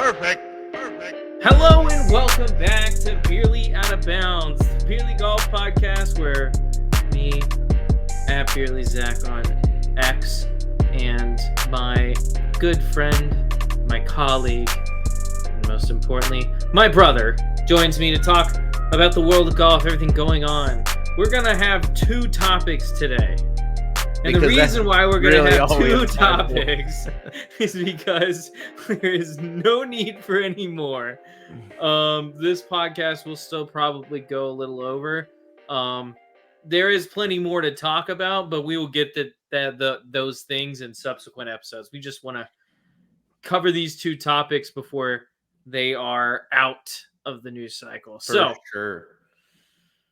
Perfect. Hello and welcome back to Beerly Out of Bounds, the Beerly Golf Podcast, where me, at Beerly Zach on X, and my good friend, my colleague, and most importantly, my brother, joins me to talk about the world of golf, everything going on. We're going to have two topics today. And the reason why we're going to have two topics is because there is no need for any more. This podcast will still probably go a little over. There is plenty more to talk about, but we will get those things in subsequent episodes. We just want to cover these two topics before they are out of the news cycle. For sure.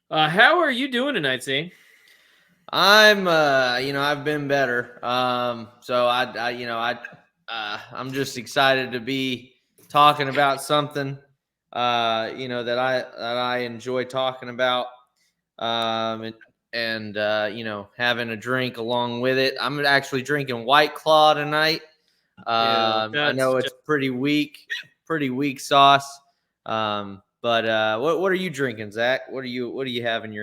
How are you doing tonight, Zane? I've been better. I'm just excited to be talking about something, that I enjoy talking about, and having a drink along with it. I'm actually drinking White Claw tonight. I know it's pretty weak sauce. But what are you drinking, Zach? What do you have in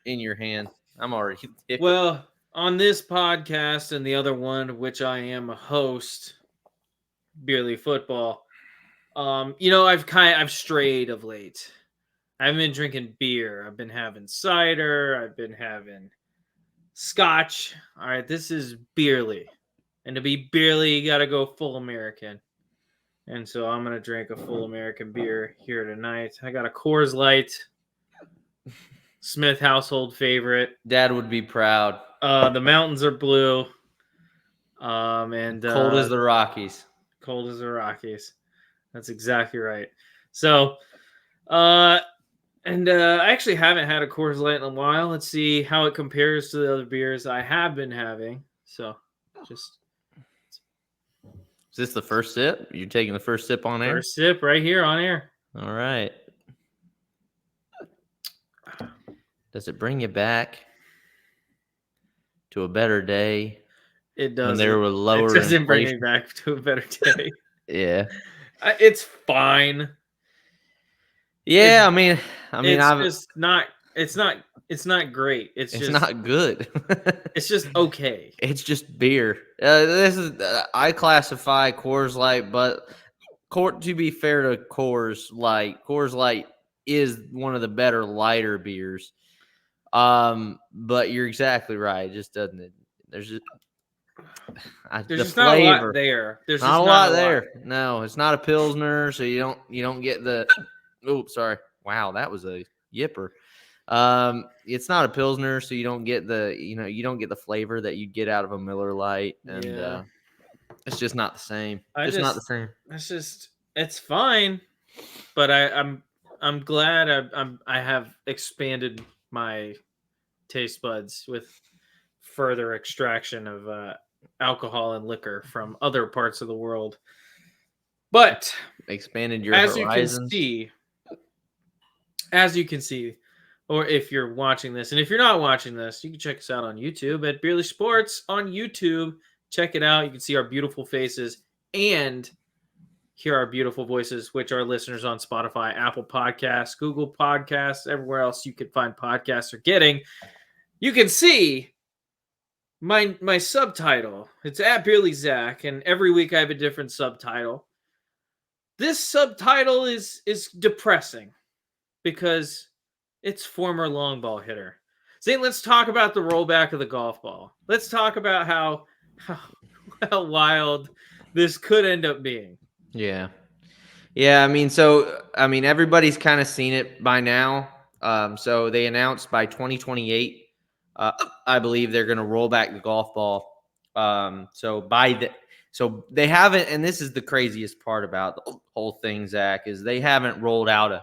your hand? I'm already well on this podcast and the other one, which I am a host, Beerly Football. I've strayed of late. I've been drinking beer. I've been having cider. I've been having scotch. All right, this is Beerly, and to be Beerly, you got to go full American. And so I'm gonna drink a full American beer here tonight. I got a Coors Light. Smith household favorite. Dad would be proud. The mountains are blue. And cold as the Rockies. Cold as the Rockies. That's exactly right. So, I actually haven't had a Coors Light in a while. Let's see how it compares to the other beers I have been having. So, just. Is this the first sip? You're taking the first sip on air? First sip right here on air. All right. Does it bring you back to a better day? It does. When there were lower It doesn't bring inflation? me back to a better day. Yeah. It's fine. Yeah, It's not great. It's just not good. It's just okay. It's just beer. I classify Coors Light, but to be fair to Coors Light is one of the better lighter beers. But you're exactly right. It just doesn't. There's just not a lot there. There's not a lot there. No, it's not a Pilsner, so you don't get the. Oops, sorry. Wow, that was a yipper. It's not a Pilsner, so you don't get the flavor that you get out of a Miller Lite, and it's just not the same. Not the same. It's fine, but I'm glad I have expanded my taste buds with further extraction of alcohol and liquor from other parts of the world. But expanded your horizons. As you can see, or if you're watching this, and if you're not watching this, you can check us out on YouTube at Beerly Sports on YouTube. Check it out. You can see our beautiful faces and hear our beautiful voices, which our listeners on Spotify, Apple Podcasts, Google Podcasts, everywhere else you can find podcasts are getting. You can see my subtitle. It's at Beerly Zach, and every week I have a different subtitle. This subtitle is depressing because it's former long ball hitter. Zane, let's talk about the rollback of the golf ball. Let's talk about how wild this could end up being. Yeah. Everybody's kind of seen it by now. So they announced by 2028, I believe they're going to roll back the golf ball. So they haven't, and this is the craziest part about the whole thing, Zach, is they haven't rolled out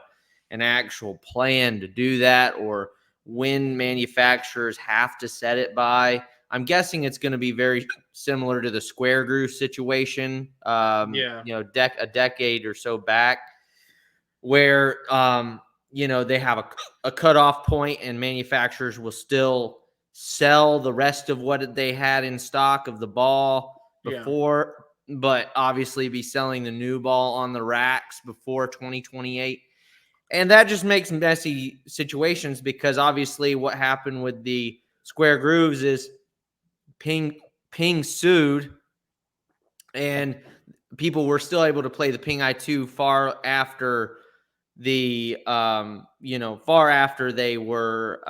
an actual plan to do that or when manufacturers have to set it by. I'm guessing it's going to be very similar to the square groove situation, a decade or so back, where, they have a cutoff point and manufacturers will still sell the rest of what they had in stock of the ball before but obviously be selling the new ball on the racks before 2028. And that just makes messy situations because obviously what happened with the square grooves is Ping sued, and people were still able to play the Ping I2 far after the far after they were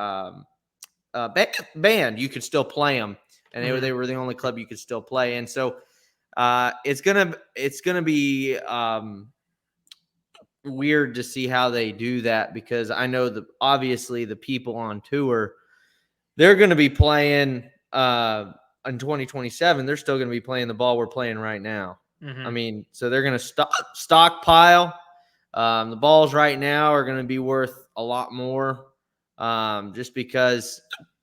banned. You could still play them, and they were the only club you could still play. And so it's gonna be weird to see how they do that because I know that obviously the people on tour, they're going to be playing in 2027. They're still going to be playing the ball we're playing right now. I mean, so they're going to stockpile. The balls right now are going to be worth a lot more just because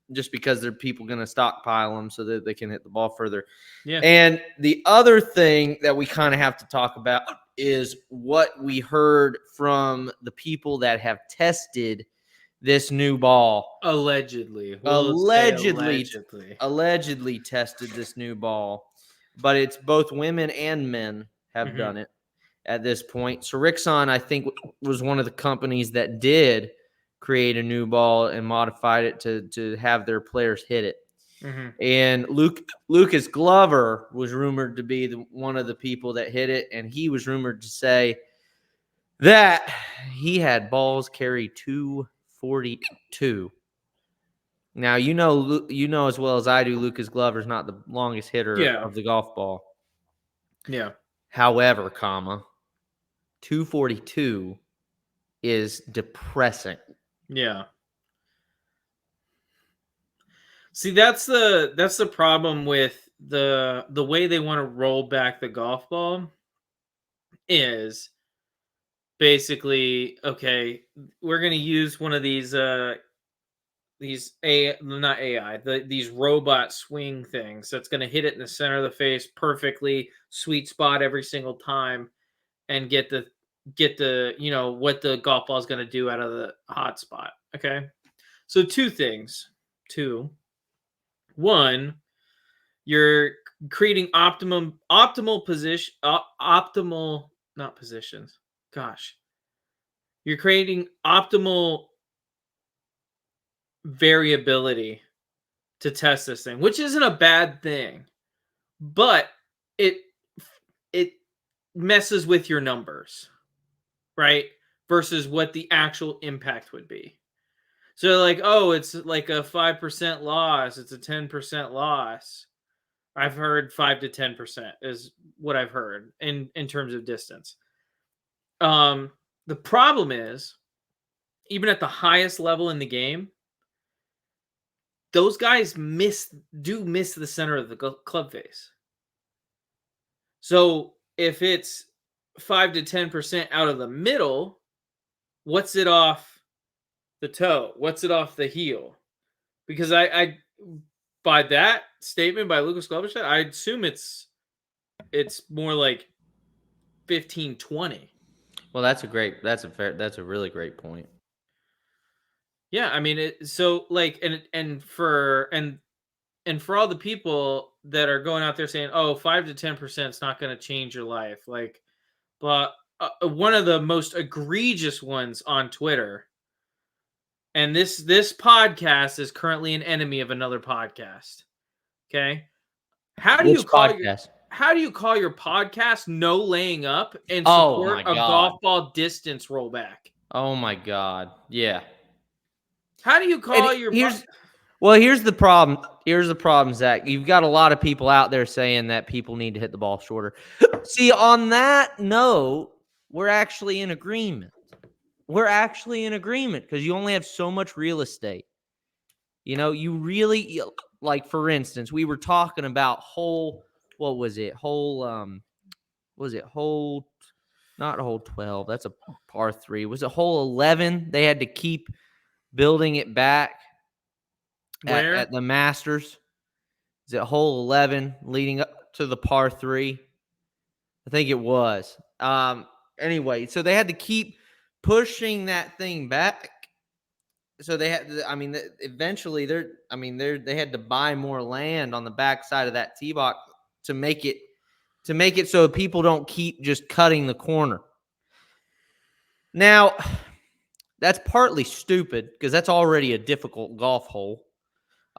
there are people going to stockpile them so that they can hit the ball further. Yeah. And the other thing that we kind of have to talk about is what we heard from the people that have tested this new ball. Allegedly Tested this new ball, but it's both women and men have done it at this point. So Rixon, I think, was one of the companies that did create a new ball and modified it to have their players hit it. And Lucas Glover was rumored to be one of the people that hit it, and he was rumored to say that he had balls carry 242. Now, you know as well as I do, Lucas Glover's not the longest hitter of the golf ball. Yeah. However, 242 is depressing. Yeah. See, that's the problem with the way they want to roll back the golf ball is basically, okay, we're going to use one of these these robot swing things that's going to hit it in the center of the face perfectly, sweet spot every single time, and get the what the golf ball is going to do out of the hot spot. Okay, so two things. One, you're creating optimal position, optimal, not positions. Gosh, you're creating optimal variability to test this thing, which isn't a bad thing, but it messes with your numbers, right? Versus what the actual impact would be. So like, oh, it's like a 5% loss, it's a 10% loss. I've heard 5 to 10% is what I've heard in terms of distance. The problem is, even at the highest level in the game, those guys miss the center of the club face. So if it's 5 to 10% out of the middle, what's it off the toe? What's it off the heel? Because I by that statement by Lucas Glover, I assume it's more like 15, 20. Well, that's a really great point. Yeah, I mean, so like, and for all the people that are going out there saying, "Oh, 5 to 10% is not going to change your life," like, but one of the most egregious ones on Twitter, and this podcast is currently an enemy of another podcast. Okay, how do you call your podcast "No Laying Up" and support a golf ball distance rollback? Oh my God! Yeah. How do you call here's the problem. Here's the problem, Zach. You've got a lot of people out there saying that people need to hit the ball shorter. See, on that note, we're actually in agreement. Because you only have so much real estate. You really, like, for instance, we were talking about not hole 12. That's a par 3. Was it hole 11? They had to keep building it back at the Masters. Is it hole 11 leading up to the par 3? I think it was. Anyway, so they had to keep pushing that thing back. So they had, eventually they had to buy more land on the backside of that tee box to make it to make it so people don't keep just cutting the corner. Now, that's partly stupid because that's already a difficult golf hole.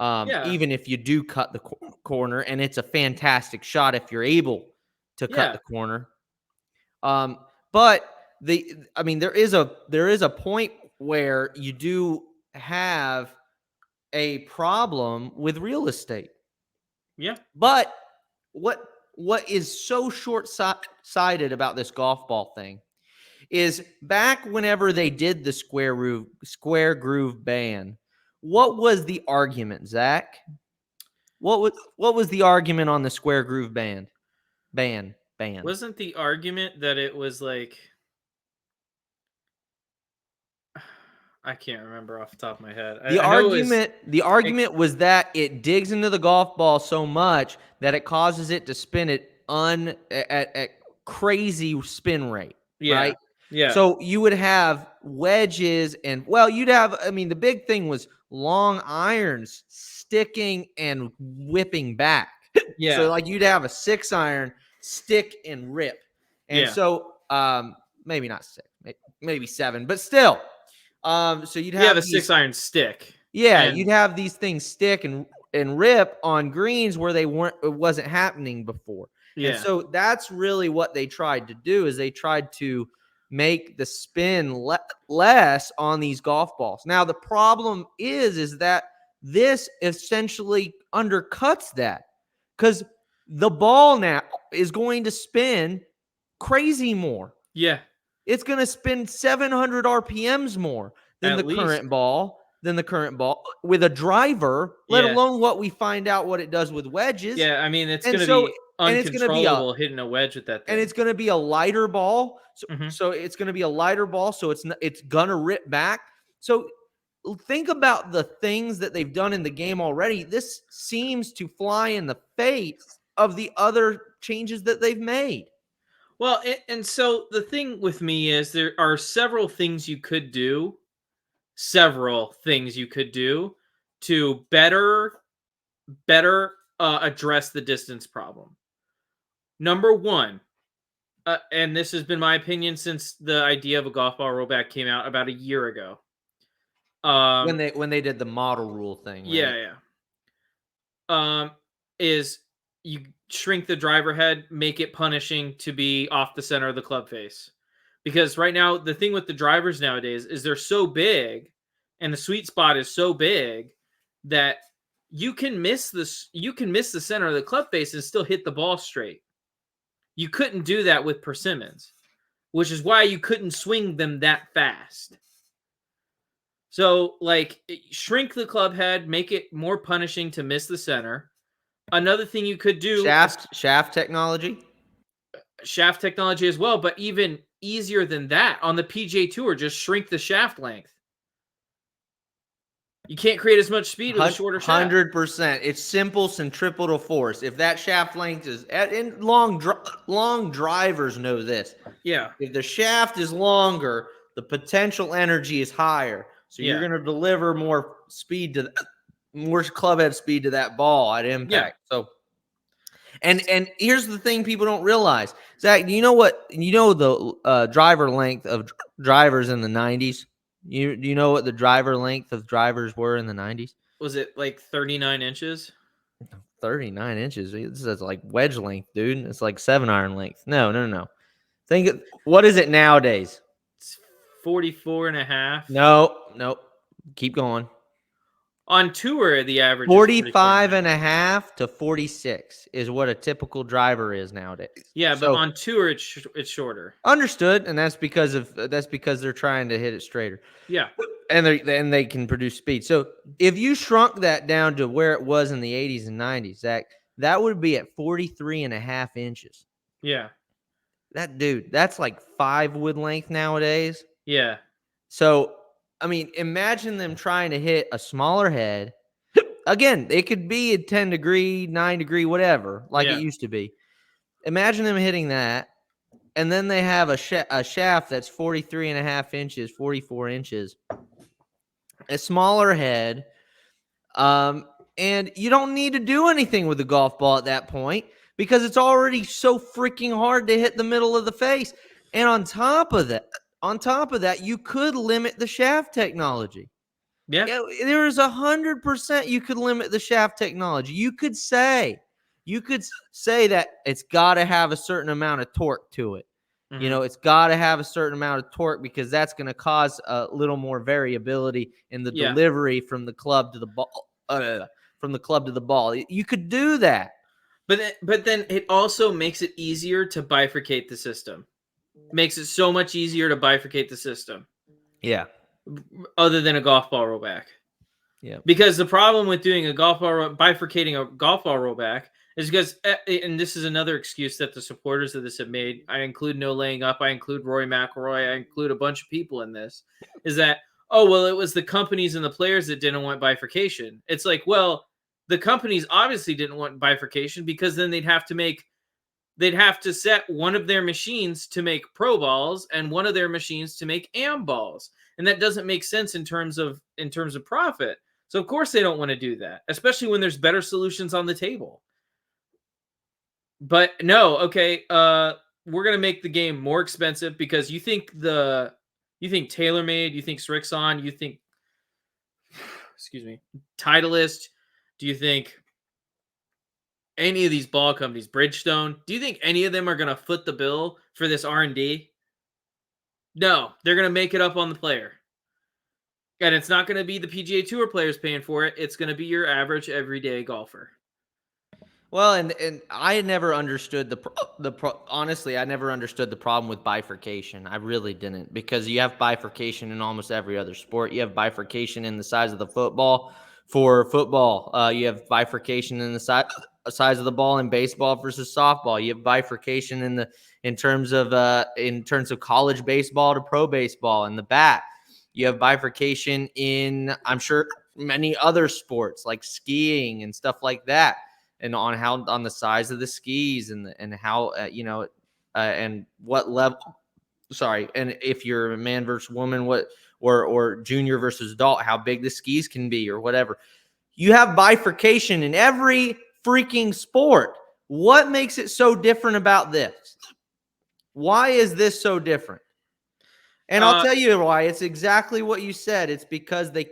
Yeah. Even if you do cut the corner, and it's a fantastic shot if you're able to cut Yeah. the corner. But there is a point where you do have a problem with real estate. Yeah. But what is so short-sighted about this golf ball thing is back whenever they did the square groove ban, what was the argument, Zach? What was the argument on the square groove ban? Wasn't the argument that it was like I can't remember off the top of my head. The I know it was argument was that it digs into the golf ball so much that it causes it to spin at crazy spin rate, yeah. right? Yeah. So you would have wedges and the big thing was long irons sticking and whipping back. Yeah. So like you'd have a 6-iron stick and rip. And Yeah. so maybe not 6, maybe 7, but still. So you'd You have have a 6-iron stick. you'd And have these things stick and rip on greens where it wasn't happening before. And yeah. so that's really what they tried to do is they tried to make the spin less on these golf balls. Now the problem is that this essentially undercuts that because the ball now is going to spin crazy more. Yeah. It's going to spin 700 RPMs more than At the least. current ball with a driver, let Yeah. alone what we find out what it does with wedges. Yeah, I mean it's And gonna so be and it's going to be a uncontrollable hitting a wedge with that thing. and it's going to be a lighter ball. Mhm. So it's going to be a lighter ball so it's going to rip back. So think about the things that they've done in the game already. This seems to fly in the face of the other changes that they've made. Well, and so the thing with me is there are several things you could do to better address the distance problem. Number one, and this has been my opinion since the idea of a golf ball rollback came out about a year ago. When they did the model rule thing, right? Yeah. Is you shrink the driver head, make it punishing to be off the center of the club face. Because right now, the thing with the drivers nowadays is they're so big and the sweet spot is so big that you can miss the center of the club face and still hit the ball straight. You couldn't do that with persimmons, which is why you couldn't swing them that fast. So, like, shrink the club head, make it more punishing to miss the center. Another thing you could do shaft technology as well, but even easier than that on the PGA Tour, just shrink the shaft length. You can't create as much speed with a shorter shaft. 100%. It's simple centripetal force. If that shaft length is, and long drivers know this. Yeah. If the shaft is longer, the potential energy is higher. So you're going to deliver more club head speed to that ball at impact. Yeah. So, and here's the thing people don't realize, Zach. Do you know the driver length of drivers in the 90s? Do you know what the driver length of drivers were in the 90s? Was it like 39 inches? 39 inches. This is like wedge length, dude. It's like 7-iron length. No. What is it nowadays? It's 44 and a half. No. Keep going. On tour, the average 45 and a half to 46 is what a typical driver is nowadays. Yeah, but on tour it's shorter. Understood, and that's because they're trying to hit it straighter. Yeah. And they can produce speed. So if you shrunk that down to where it was in the 80s and 90s, Zach, that would be at 43 and a half inches. Yeah. That's like 5 wood length nowadays. Yeah. So, I mean, imagine them trying to hit a smaller head. Again, it could be a 10 degree, 9 degree, whatever, like it used to be. Imagine them hitting that, and then they have a shaft that's 43 and a half inches, 44 inches, a smaller head, and you don't need to do anything with the golf ball at that point because it's already so freaking hard to hit the middle of the face. And on top of that, you could limit the shaft technology. Yeah. There is 100% you could limit the shaft technology. You could say that it's got to have a certain amount of torque to it. Mm-hmm. It's got to have a certain amount of torque because that's going to cause a little more variability in the Yeah. delivery from the club to the ball. You could do that. But then it also makes it easier to bifurcate the system. Makes it so much easier to bifurcate the system. Yeah. Other than a golf ball rollback. Yeah. Because the problem with doing bifurcating a golf ball rollback is because, and this is another excuse that the supporters of this have made. I include No Laying Up. I include Rory McIlroy. I include a bunch of people in this. Is that, oh, well, it was the companies and the players that didn't want bifurcation. It's like, well, the companies obviously didn't want bifurcation because then they'd have to set one of their machines to make pro balls and one of their machines to make am balls, and that doesn't make sense in terms of profit. So of course they don't want to do that, especially when there's better solutions on the table. But no, okay, we're gonna make the game more expensive because you think TaylorMade, you think Srixon, you think excuse me, Titleist, do you think any of these ball companies, Bridgestone, do you think any of them are going to foot the bill for this R&D? No, they're going to make it up on the player. And it's not going to be the PGA Tour players paying for it. It's going to be your average everyday golfer. Well, and I never understood honestly, I never understood the problem with bifurcation. I really didn't, because you have bifurcation in almost every other sport. You have bifurcation in the size of the football for football. You have bifurcation in the size of the ball in baseball versus softball. You have bifurcation in terms of college baseball to pro baseball and the bat. You have bifurcation in, I'm sure, many other sports like skiing and stuff like that. And on the size of the skis and how and what level. Sorry, and if you're a man versus woman, what or junior versus adult, how big the skis can be or whatever. You have bifurcation in every freaking sport. What makes it so different about this? Why is this so different? And I'll tell you why. It's exactly what you said. It's because the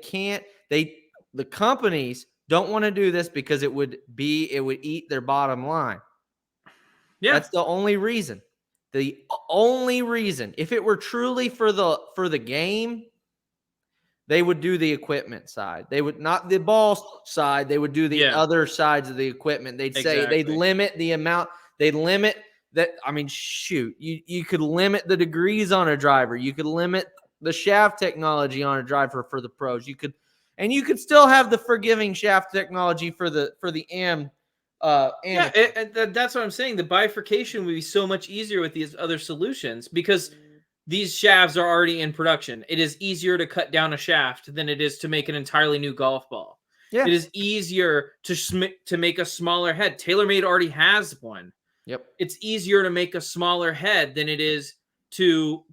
companies don't want to do this because it would eat their bottom line. Yeah. That's the only reason. The only reason. If it were truly for the game, they would do the equipment side. They would not the ball side. They would do the other sides of the equipment. They'd say they'd limit the amount. They'd limit that. I mean, shoot, you could limit the degrees on a driver. You could limit the shaft technology on a driver for the pros. You could still have the forgiving shaft technology for the AM. That's what I'm saying. The bifurcation would be so much easier with these other solutions because these shafts are already in production. It is easier to cut down a shaft than it is to make an entirely new golf ball. Yeah. It is easier to make a smaller head. TaylorMade already has one. Yep. It's easier to make a smaller head than it is to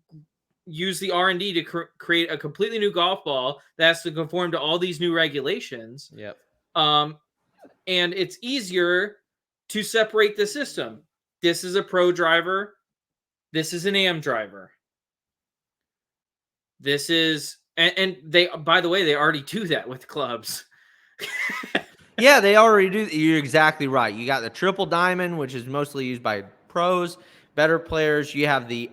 use the R&D to create a completely new golf ball that has to conform to all these new regulations. Yep. And it's easier to separate the system. This is a pro driver. This is an AM driver. This is, and they, by the way, they already do that with clubs. Yeah, they already do. You're exactly right. You got the triple diamond, which is mostly used by pros, better players. You have the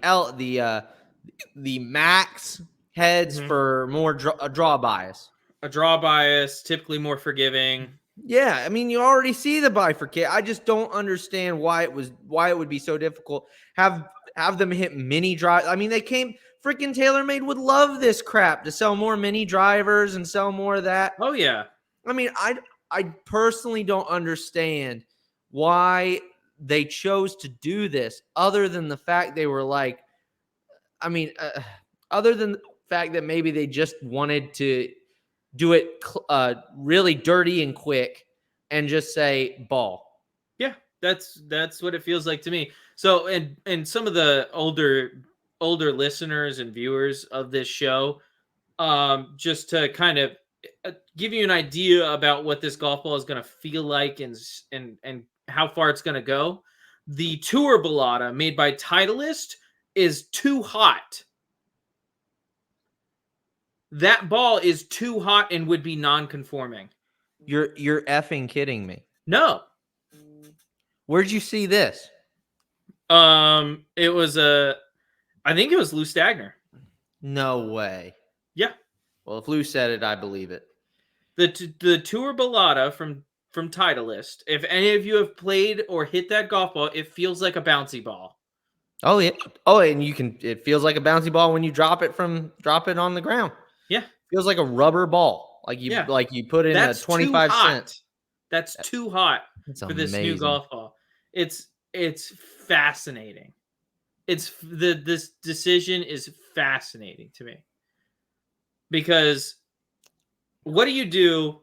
max heads for more draw bias. A draw bias, typically more forgiving. Yeah, I mean, you already see the bifurcate. I just don't understand why it would be so difficult. Have them hit mini drive. I mean, freaking TaylorMade would love this crap to sell more mini drivers and sell more of that. Oh yeah. I mean, I personally don't understand why they chose to do this, other than the fact they were like, I mean, other than the fact that maybe they just wanted to do it really dirty and quick and just say ball. Yeah, that's what it feels like to me. So, and some of the older listeners and viewers of this show, just to kind of give you an idea about what this golf ball is going to feel like and how far it's going to go. The Tour Balata made by Titleist is too hot. That ball is too hot and would be non-conforming. You're effing kidding me. No. Where'd you see this? It was I think it was Lou Stagner. No way. Yeah. Well, if Lou said it, I believe it. The Tour Balata from Titleist. If any of you have played or hit that golf ball, it feels like a bouncy ball. Oh yeah. Oh, and it feels like a bouncy ball when you drop it on the ground. Yeah. Feels like a rubber ball. Like you put in a 25 cent. That's too hot for this new amazing. golf ball. It's fascinating. This decision is fascinating to me. Because what do you do?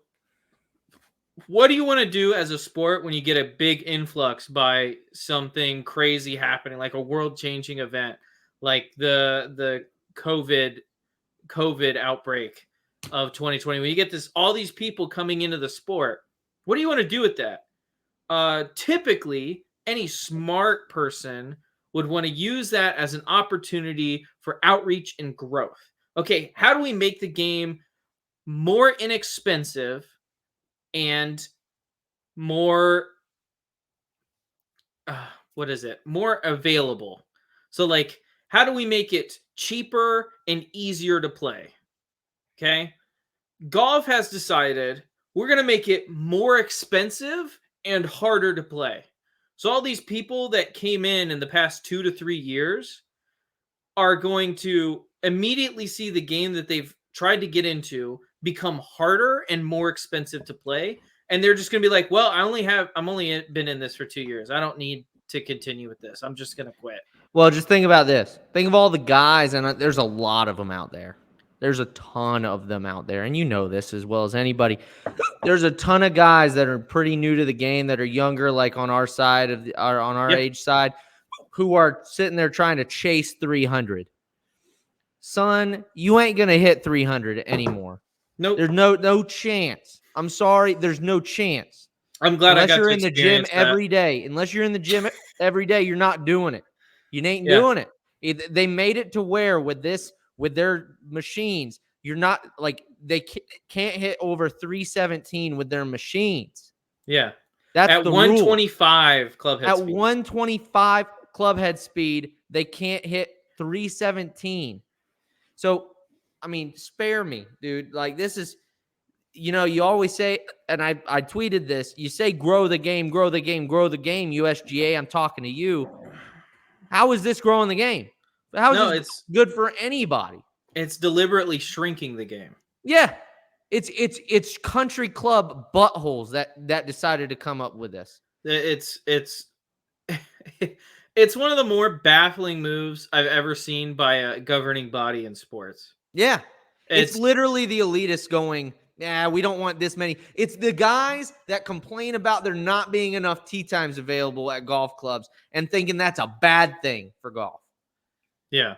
What do you want to do as a sport when you get a big influx by something crazy happening, like a world-changing event, like the COVID outbreak of 2020? When you get all these people coming into the sport, what do you want to do with that? Typically, any smart person would want to use that as an opportunity for outreach and growth. Okay, how do we make the game more inexpensive and more more available? So like, how do we make it cheaper and easier to play? Okay, golf has decided we're going to make it more expensive and harder to play. So all these people that came in the past 2 to 3 years are going to immediately see the game that they've tried to get into become harder and more expensive to play, and they're just going to be like, well, I'm only been in this for 2 years. I don't need to continue with this. I'm just going to quit. Well, just think about this. Think of all the guys, and there's a lot of them out there. There's a ton of them out there, and you know this as well as anybody. There's a ton of guys that are pretty new to the game, that are younger, like on our side on our age side, who are sitting there trying to chase 300. Son, you ain't gonna hit 300 anymore. Nope. There's no chance. I'm sorry, there's no chance. I'm glad unless I got you're to in the gym experience every day. Unless you're in the gym every day, you're not doing it. You ain't doing it. They made it to where with their machines, you're not like they can't hit over 317 with their machines. Yeah, that's at the 125 rule. club head at speed. 125 club head speed, they can't hit 317. So, I mean, spare me, dude. Like, this is, you always say, and I tweeted this, you say grow the game, grow the game, grow the game, USGA, I'm talking to you. How is this growing the game? How is this good for anybody? It's deliberately shrinking the game. Yeah. It's country club buttholes that decided to come up with this. It's one of the more baffling moves I've ever seen by a governing body in sports. Yeah. It's literally the elitists going, yeah, we don't want this many. It's the guys that complain about there not being enough tee times available at golf clubs and thinking that's a bad thing for golf. Yeah.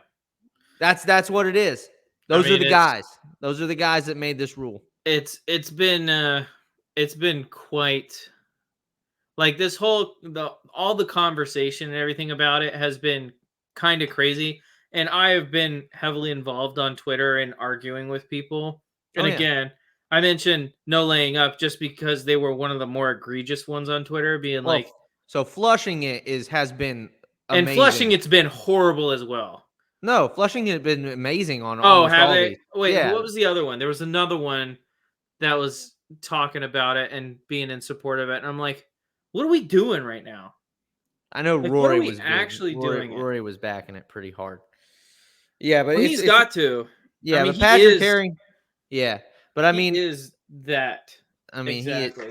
That's what it is. Those are the guys. Those are the guys that made this rule. It's been quite, like, this whole all the conversation and everything about it has been kind of crazy. And I have been heavily involved on Twitter and arguing with people. And again, I mentioned no laying up just because they were one of the more egregious ones on Twitter, being so Flushing it has been amazing. And Flushing it's been horrible as well. No, Flushing has been amazing on have they? Wait, what was the other one? There was another one that was talking about it and being in support of it, and I'm like, what are we doing right now? I know Rory was actually doing it. Rory was backing it pretty hard. Yeah, but he's got to. Yeah, but Patrick Herring. Yeah, but I mean, is that? I mean,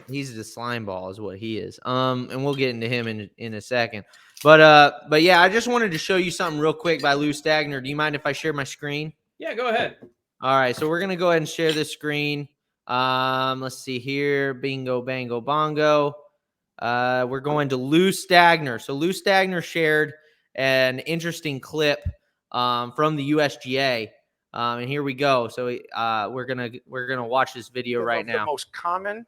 he's the slime ball, is what he is. And we'll get into him in a second. But yeah, I just wanted to show you something real quick by Lou Stagner. Do you mind if I share my screen? Yeah, go ahead. All right, so we're gonna go ahead and share this screen. Let's see here. Bingo, bango, bongo. We're going to Lou Stagner. So Lou Stagner shared an interesting clip from the USGA. And here we go. So we're gonna watch this video right now. The most common,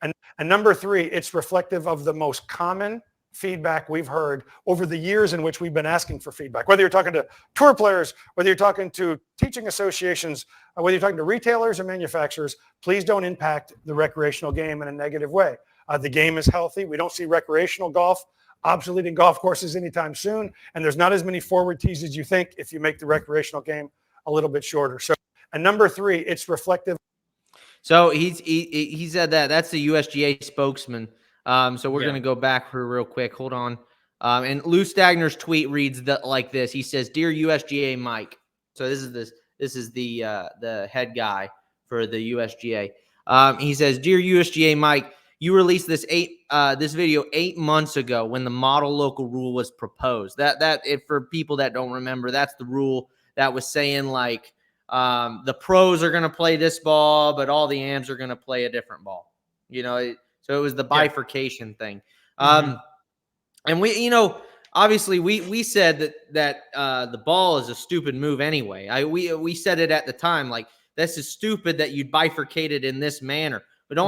and number 3, it's reflective of the most common feedback we've heard over the years in which we've been asking for feedback. Whether you're talking to tour players, whether you're talking to teaching associations, whether you're talking to retailers or manufacturers, please don't impact the recreational game in a negative way. The game is healthy. We don't see recreational golf obsoleting golf courses anytime soon, and there's not as many forward tees as you think if you make the recreational game a little bit shorter. So, and number 3, it's reflective. So he said that's the USGA spokesman. So we're going to go back for real quick. Hold on. And Lou Stagner's tweet reads like this. He says, "Dear USGA Mike." So this is the head guy for the USGA. He says, "Dear USGA Mike, you released this video 8 months ago when the model local rule was proposed. For people that don't remember, that's the rule that was saying like the pros are going to play this ball, but all the AMs are going to play a different ball. So it was the bifurcation thing. And obviously we said that the ball is a stupid move anyway. We said it at the time, like, this is stupid that you bifurcated in this manner. But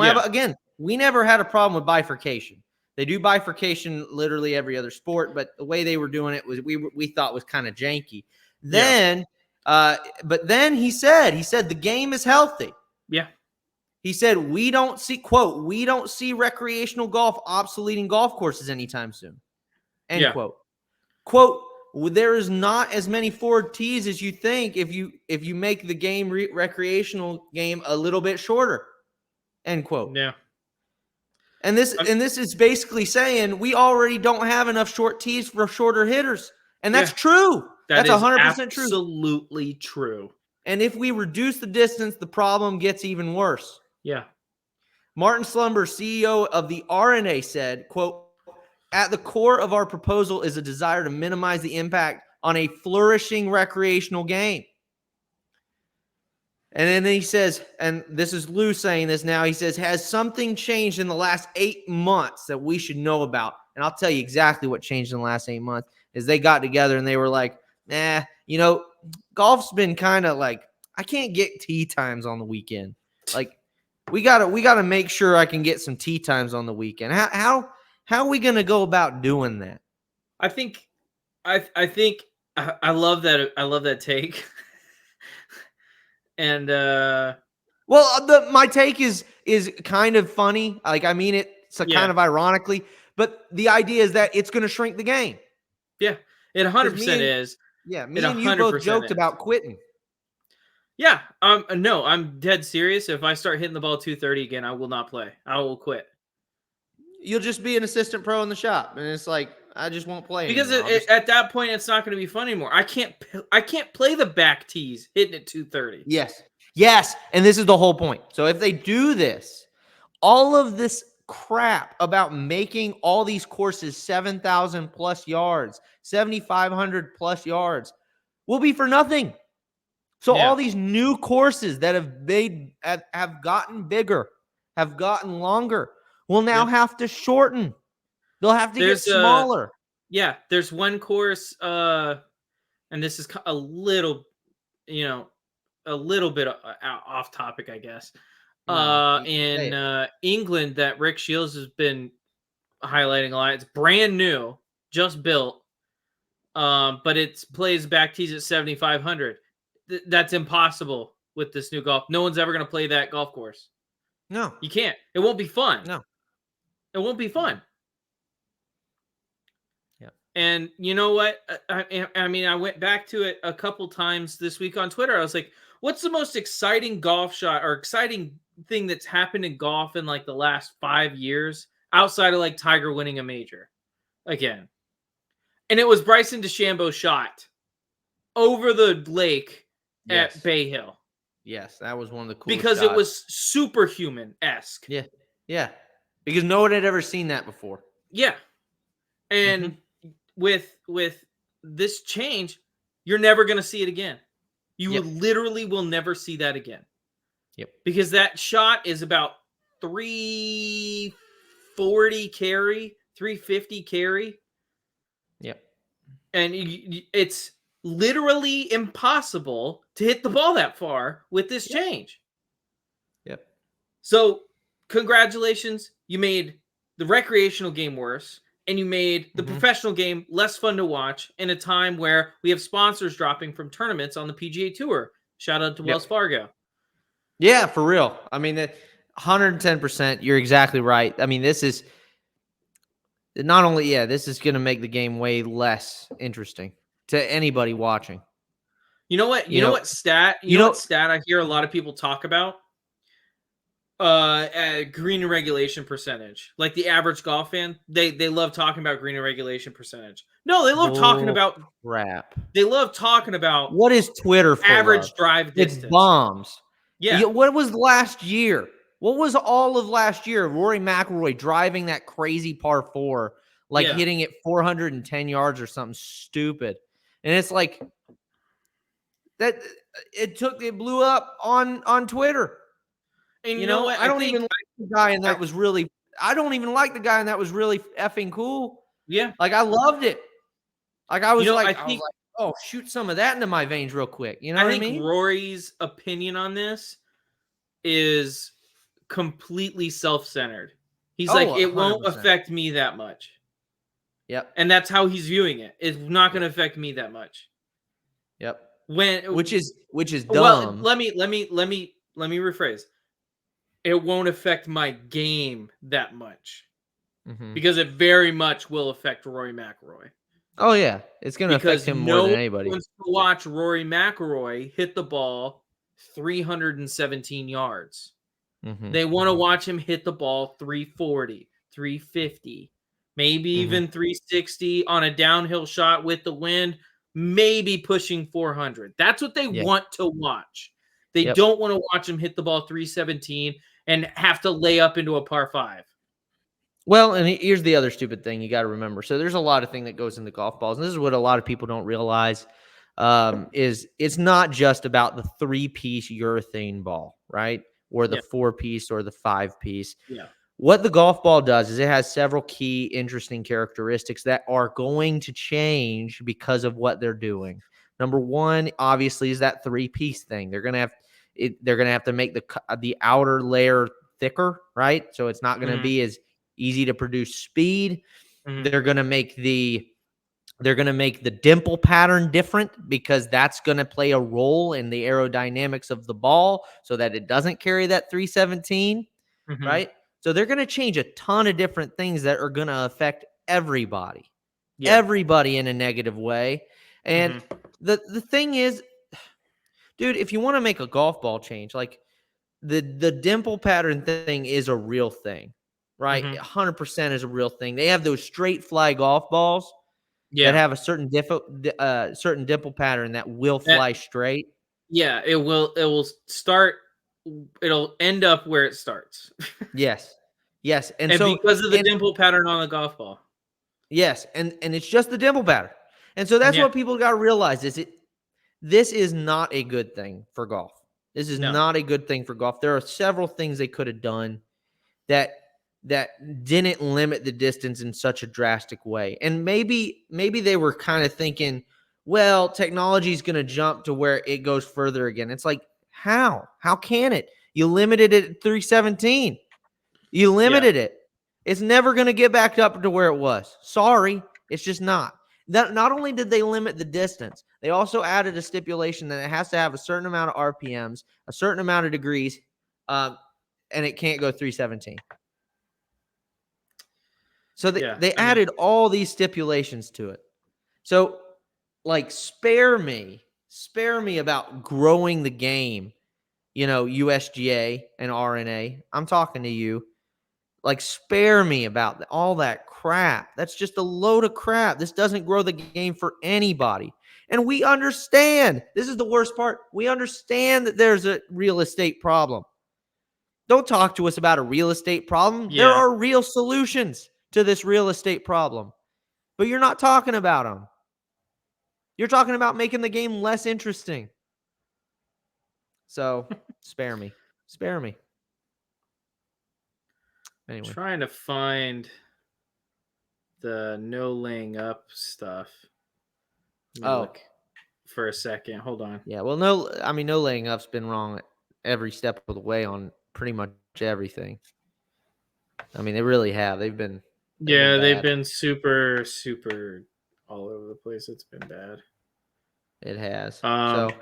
we never had a problem with bifurcation. They do bifurcation literally every other sport, but the way they were doing it was we thought was kind of janky. But then he said the game is healthy. Yeah. He said we don't see recreational golf obsoleting golf courses anytime soon. End quote. Quote, there is not as many forward tees as you think if you make the game recreational game a little bit shorter. End quote. Yeah. And this is basically saying we already don't have enough short tees for shorter hitters. And that's true. That's 100% true. Absolutely true. And if we reduce the distance, the problem gets even worse. Yeah. Martin Slumber, CEO of the RNA, said, quote, "At the core of our proposal is a desire to minimize the impact on a flourishing recreational game." And then he says, and this is Lou saying this now, he says, "Has something changed in the last 8 months that we should know about?" And I'll tell you exactly what changed in the last 8 months is they got together and they were like, golf's been kind of like, I can't get tee times on the weekend. Like, we gotta make sure I can get some tee times on the weekend. How are we gonna go about doing that? I think I love that. I love that take. And my take is kind of funny. Like, I mean it kind of ironically, but the idea is that it's going to shrink the game. Yeah, it 100% is. Yeah, me and you both joked about quitting. Yeah, no, I'm dead serious. If I start hitting the ball 230 again, I will not play. I will quit. You'll just be an assistant pro in the shop, and it's like I just won't play because at that point it's not going to be fun anymore. I can't play the back tees hitting at 230. Yes, and this is the whole point. So if they do this, all of this crap about making all these courses 7,000 plus yards, 7,500 plus yards will be for nothing. So all these new courses that have gotten bigger, have gotten longer, will now have to shorten. They'll have to get smaller. There's one course, and this is a little bit off topic, I guess. In England that Rick Shields has been highlighting a lot. It's brand new, just built, but it plays back tees at 7,500. That's impossible with this new golf. No one's ever going to play that golf course. No, you can't. It won't be fun. No, it won't be fun. Yeah. And you know what? I mean, I went back to it a couple times this week on Twitter. I was like, what's the most exciting golf shot or exciting thing that's happened in golf in like the last 5 years outside of like Tiger winning a major again? And it was Bryson DeChambeau's shot over the lake at Bay Hill. Yes, that was one of the coolest because shots. It was superhuman-esque. Yeah. Because no one had ever seen that before. Yeah. And with this change, you're never going to see it again. You literally will never see that again. Yep. Because that shot is about 340 carry, 350 carry. Yep. And it's literally impossible to hit the ball that far with this change. Yep. So, congratulations. You made the recreational game worse. and you made the professional game less fun to watch in a time where we have sponsors dropping from tournaments on the PGA Tour. Shout out to Wells Fargo. Yeah, for real. I mean, 110%. You're exactly right. I mean, this is not only, this is going to make the game way less interesting to anybody watching. You know what? You know what stat? You know what stat I hear a lot of people talk about? Green and regulation percentage. Like the average golf fan, they love talking about green and regulation percentage. No, they love talking about crap. They love talking about what is Twitter for? Average drive distance. It's bombs. Yeah. What was last year? What was all of last year? Rory McIlroy driving that crazy par 4, like hitting it 410 yards or something stupid. And it's like that it blew up on Twitter. And you know what? I don't even like the guy, and that was really effing cool. Yeah. Like I loved it. Like I was like, oh, shoot some of that into my veins real quick. You know what I mean? Rory's opinion on this is completely self-centered. He's like, it 100%. won't affect me that much. Yep. And that's how he's viewing it. It's not going to affect me that much. Yep. Which is dumb. Well, let me rephrase. It won't affect my game that much. Because it very much will affect Rory McIlroy. Oh yeah, it's going to affect him more than anybody. No one wants to watch Rory McIlroy hit the ball 317 yards. They want to watch him hit the ball 340, 350, maybe even 360 on a downhill shot with the wind, maybe pushing 400. That's what they want to watch. They don't want to watch him hit the ball 317 and have to lay up into a par 5. Well, and here's the other stupid thing you got to remember. So there's a lot of thing that goes into golf balls, and this is what a lot of people don't realize. Is it's not just about the 3-piece urethane ball, right? Or the 4-piece or the 5-piece. Yeah. What the golf ball does is it has several key interesting characteristics that are going to change because of what they're doing. Number one, obviously, is that 3-piece thing. They're gonna have to make the outer layer thicker, right? So it's not going to be as easy to produce speed. They're going to make the dimple pattern different because that's going to play a role in the aerodynamics of the ball so that it doesn't carry that 317, right? So they're going to change a ton of different things that are going to affect everybody in a negative way. And the thing is, dude, if you want to make a golf ball change, like the dimple pattern thing is a real thing, right? 100% is a real thing. They have those straight fly golf balls that have a certain dimple pattern that will fly straight. Yeah, it will start. It'll end up where it starts. Yes. And so because of the dimple pattern on the golf ball. Yes, and it's just the dimple pattern. And so that's what people got to realize this is not a good thing for golf. This is not a good thing for golf. There are several things they could have done that didn't limit the distance in such a drastic way. And maybe they were kind of thinking, well, technology is going to jump to where it goes further again. It's like, how? How can it? You limited it at 317. You limited it. It's never going to get back up to where it was. Sorry, it's just not. Not only did they limit the distance, they also added a stipulation that it has to have a certain amount of RPMs, a certain amount of degrees, and it can't go 317. So they added all these stipulations to it. So, like, spare me about growing the game, USGA and RNA. I'm talking to you. Like, spare me about all that crap. That's just a load of crap. This doesn't grow the game for anybody. And we understand. This is the worst part. We understand that there's a real estate problem. Don't talk to us about a real estate problem. Yeah. There are real solutions to this real estate problem. But you're not talking about them. You're talking about making the game less interesting. So, spare me. Spare me. Anyway. Trying to find the no laying up stuff. Look for a second. Hold on. Yeah, well, no laying up's been wrong every step of the way on pretty much everything. I mean, they really have. They've been. Yeah, they've bad. been super, super all over the place. It's been bad. It has. Um, So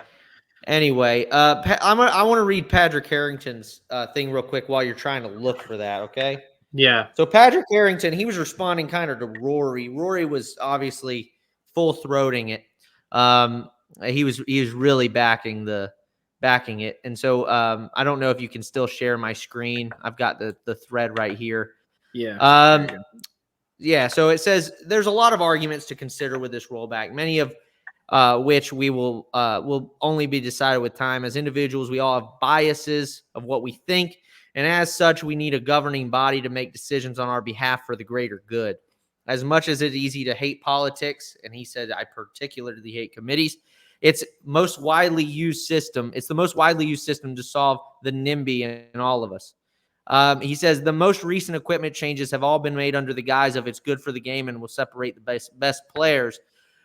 anyway, I want to read Patrick Harrington's thing real quick while you're trying to look for that. Okay. yeah, So Patrick Harrington, he was responding kind of to Rory. Rory was obviously full throating it. He was really backing it. And so I don't know if you can still share my screen. I've got the thread right here. yeah. Um, There you go. yeah, so it says there's a lot of arguments to consider with this rollback, many of which we will only be decided with time. As individuals, we all have biases of what we think, and as such, we need a governing body to make decisions on our behalf for the greater good. As much as it's easy to hate politics, and he said I particularly hate committees, it's the most widely used system to solve the NIMBY in all of us. He says the most recent equipment changes have all been made under the guise of it's good for the game and will separate the best players,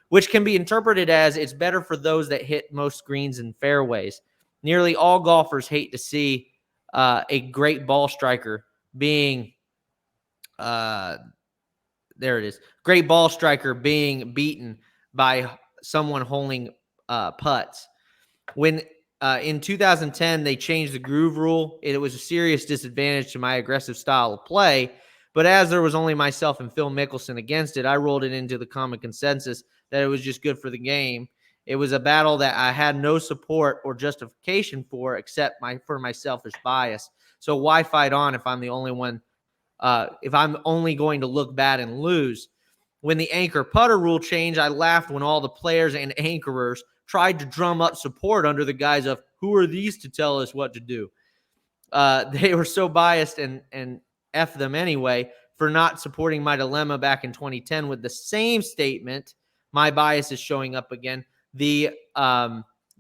which can be interpreted as it's better for those that hit most greens and fairways. Nearly all golfers hate to see a great ball striker being great ball striker being beaten by someone holding putts. When in 2010 they changed the groove rule, it was a serious disadvantage to my aggressive style of play. But as there was only myself and Phil Mickelson against it, I rolled it into the common consensus that it was just good for the game. It was a battle that I had no support or justification for except for my selfish bias. So why fight on if I'm the only one? If I'm only going to look bad and lose? When the anchor putter rule changed, I laughed when all the players and anchorers tried to drum up support under the guise of who are these to tell us what to do. They were so biased and F them anyway for not supporting my dilemma back in 2010 with the same statement. My bias is showing up again. The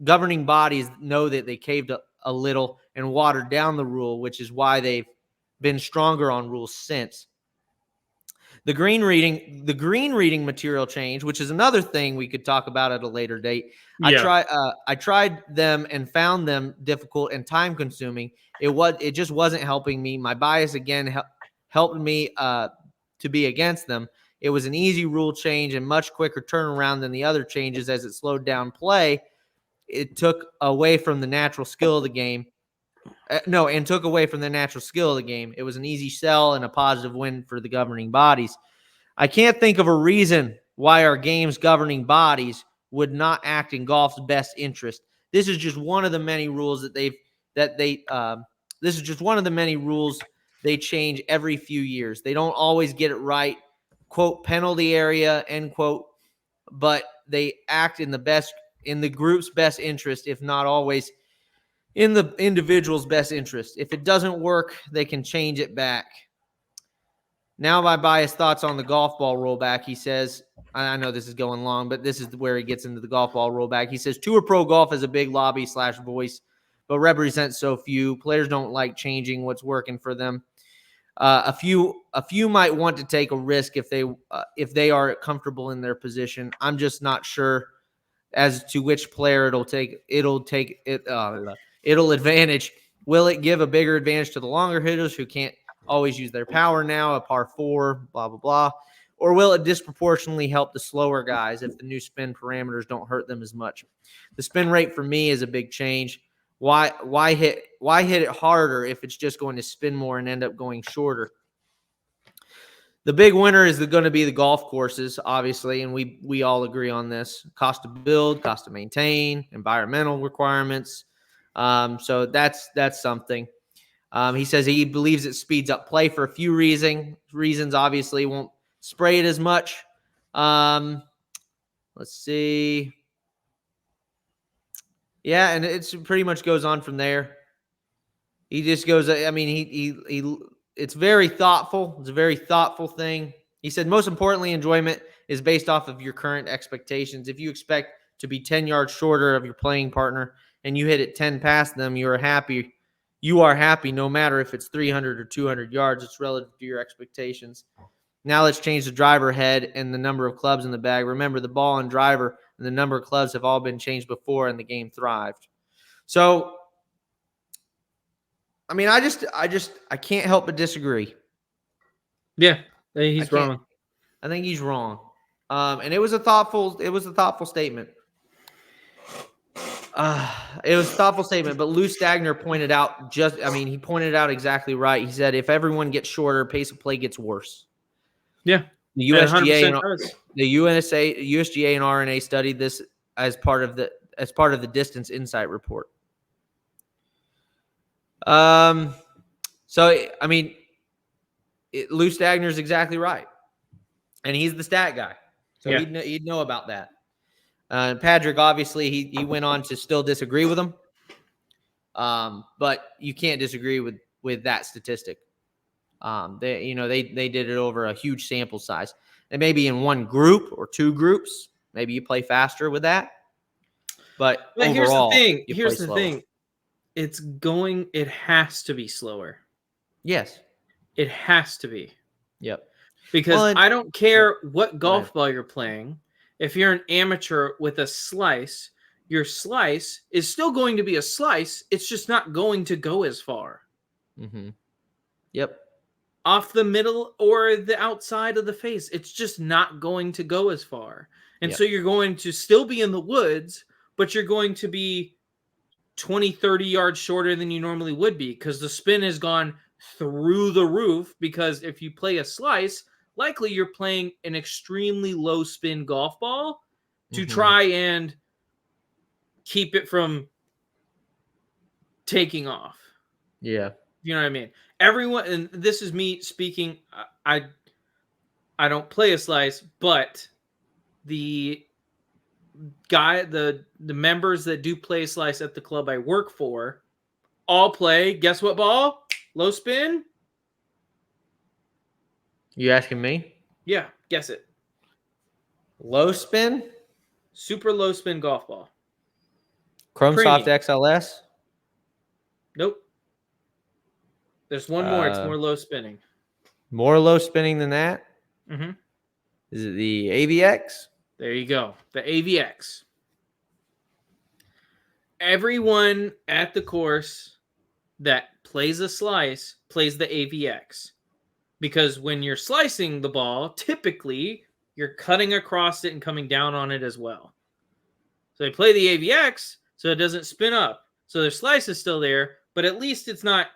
governing bodies know that they caved a little and watered down the rule, which is why they've been stronger on rules since. The green reading material change, which is another thing we could talk about at a later date. Yeah. I tried them and found them difficult and time consuming. It just wasn't helping me. My bias again helped me to be against them. It was an easy rule change and much quicker turnaround than the other changes as it slowed down play. It took away from the natural skill of the game. Took away from the natural skill of the game. It was an easy sell and a positive win for the governing bodies. I can't think of a reason why our game's governing bodies would not act in golf's best interest. This is just one of the many rules this is just one of the many rules they change every few years. They don't always get it right, quote, penalty area, end quote, but they act in the group's best interest, if not always in the individual's best interest. If it doesn't work, they can change it back. Now my biased thoughts on the golf ball rollback. He says, I know this is going long, but this is where he gets into the golf ball rollback. He says, Tour Pro Golf is a big lobby / voice, but represents so few. Players don't like changing what's working for them. A few might want to take a risk if they are comfortable in their position. I'm just not sure as to which player it'll advantage. Will it give a bigger advantage to the longer hitters who can't always use their power now, a par 4, blah, blah, blah? Or will it disproportionately help the slower guys if the new spin parameters don't hurt them as much? The spin rate for me is a big change. Why hit it harder if it's just going to spin more and end up going shorter? The big winner is going to be the golf courses, obviously, and we all agree on this. Cost to build, cost to maintain, environmental requirements. So that's something. He says he believes it speeds up play for a few reasons. Obviously, won't spray it as much. Let's see. Yeah, and it pretty much goes on from there. He just goes. I mean, he it's very thoughtful. It's a very thoughtful thing. He said, most importantly, enjoyment is based off of your current expectations. If you expect to be 10 yards shorter of your playing partner and you hit it 10 past them, you are happy. You are happy no matter if it's 300 or 200 yards. It's relative to your expectations. Now let's change the driver head and the number of clubs in the bag. Remember, the ball and driver and the number of clubs have all been changed before and the game thrived. So, I mean, I can't help but disagree. Yeah. He's wrong. I think he's wrong. And it was a thoughtful statement. It was a thoughtful statement, but Lou Stagner pointed out he pointed out exactly right. He said if everyone gets shorter, pace of play gets worse. Yeah. The USGA and RNA studied this as part of the Distance Insight report. Lou Stagner's exactly right, and he's the stat guy, so he'd know about that. Patrick, obviously, he went on to still disagree with him, but you can't disagree with that statistic. They did it over a huge sample size, and maybe in one group or two groups, maybe you play faster with that. But overall, here's the thing. It has to be slower. Yes. It has to be. Yep. Because I don't care what golf ball you're playing. If you're an amateur with a slice, your slice is still going to be a slice. It's just not going to go as far. Mm-hmm. Yep. Off the middle or the outside of the face. It's just not going to go as far. And so you're going to still be in the woods, but you're going to be 20, 30 yards shorter than you normally would be because the spin has gone through the roof. Because if you play a slice, likely you're playing an extremely low spin golf ball to try and keep it from taking off. Yeah. You know what I mean? Everyone, and this is me speaking, I don't play a slice, but the members that do play a slice at the club I work for all play, guess what ball? Low spin? You asking me? Yeah, guess it. Low spin? Super low spin golf ball. Chrome Soft XLS? Nope. There's one more. It's more low spinning. More low spinning than that? Mm-hmm. Is it the AVX? There you go. The AVX. Everyone at the course that plays a slice plays the AVX. Because when you're slicing the ball, typically you're cutting across it and coming down on it as well. So they play the AVX so it doesn't spin up. So their slice is still there, but at least it's not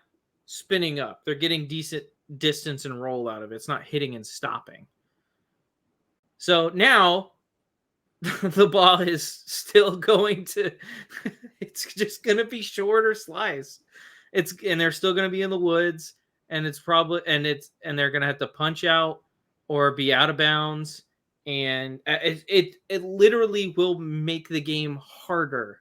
spinning up. They're getting decent distance and roll out of it. It's not hitting and stopping. So now the ball is still going to, it's just going to be shorter slice. And they're still going to be in the woods, and it's probably, and they're going to have to punch out or be out of bounds. And it literally will make the game harder.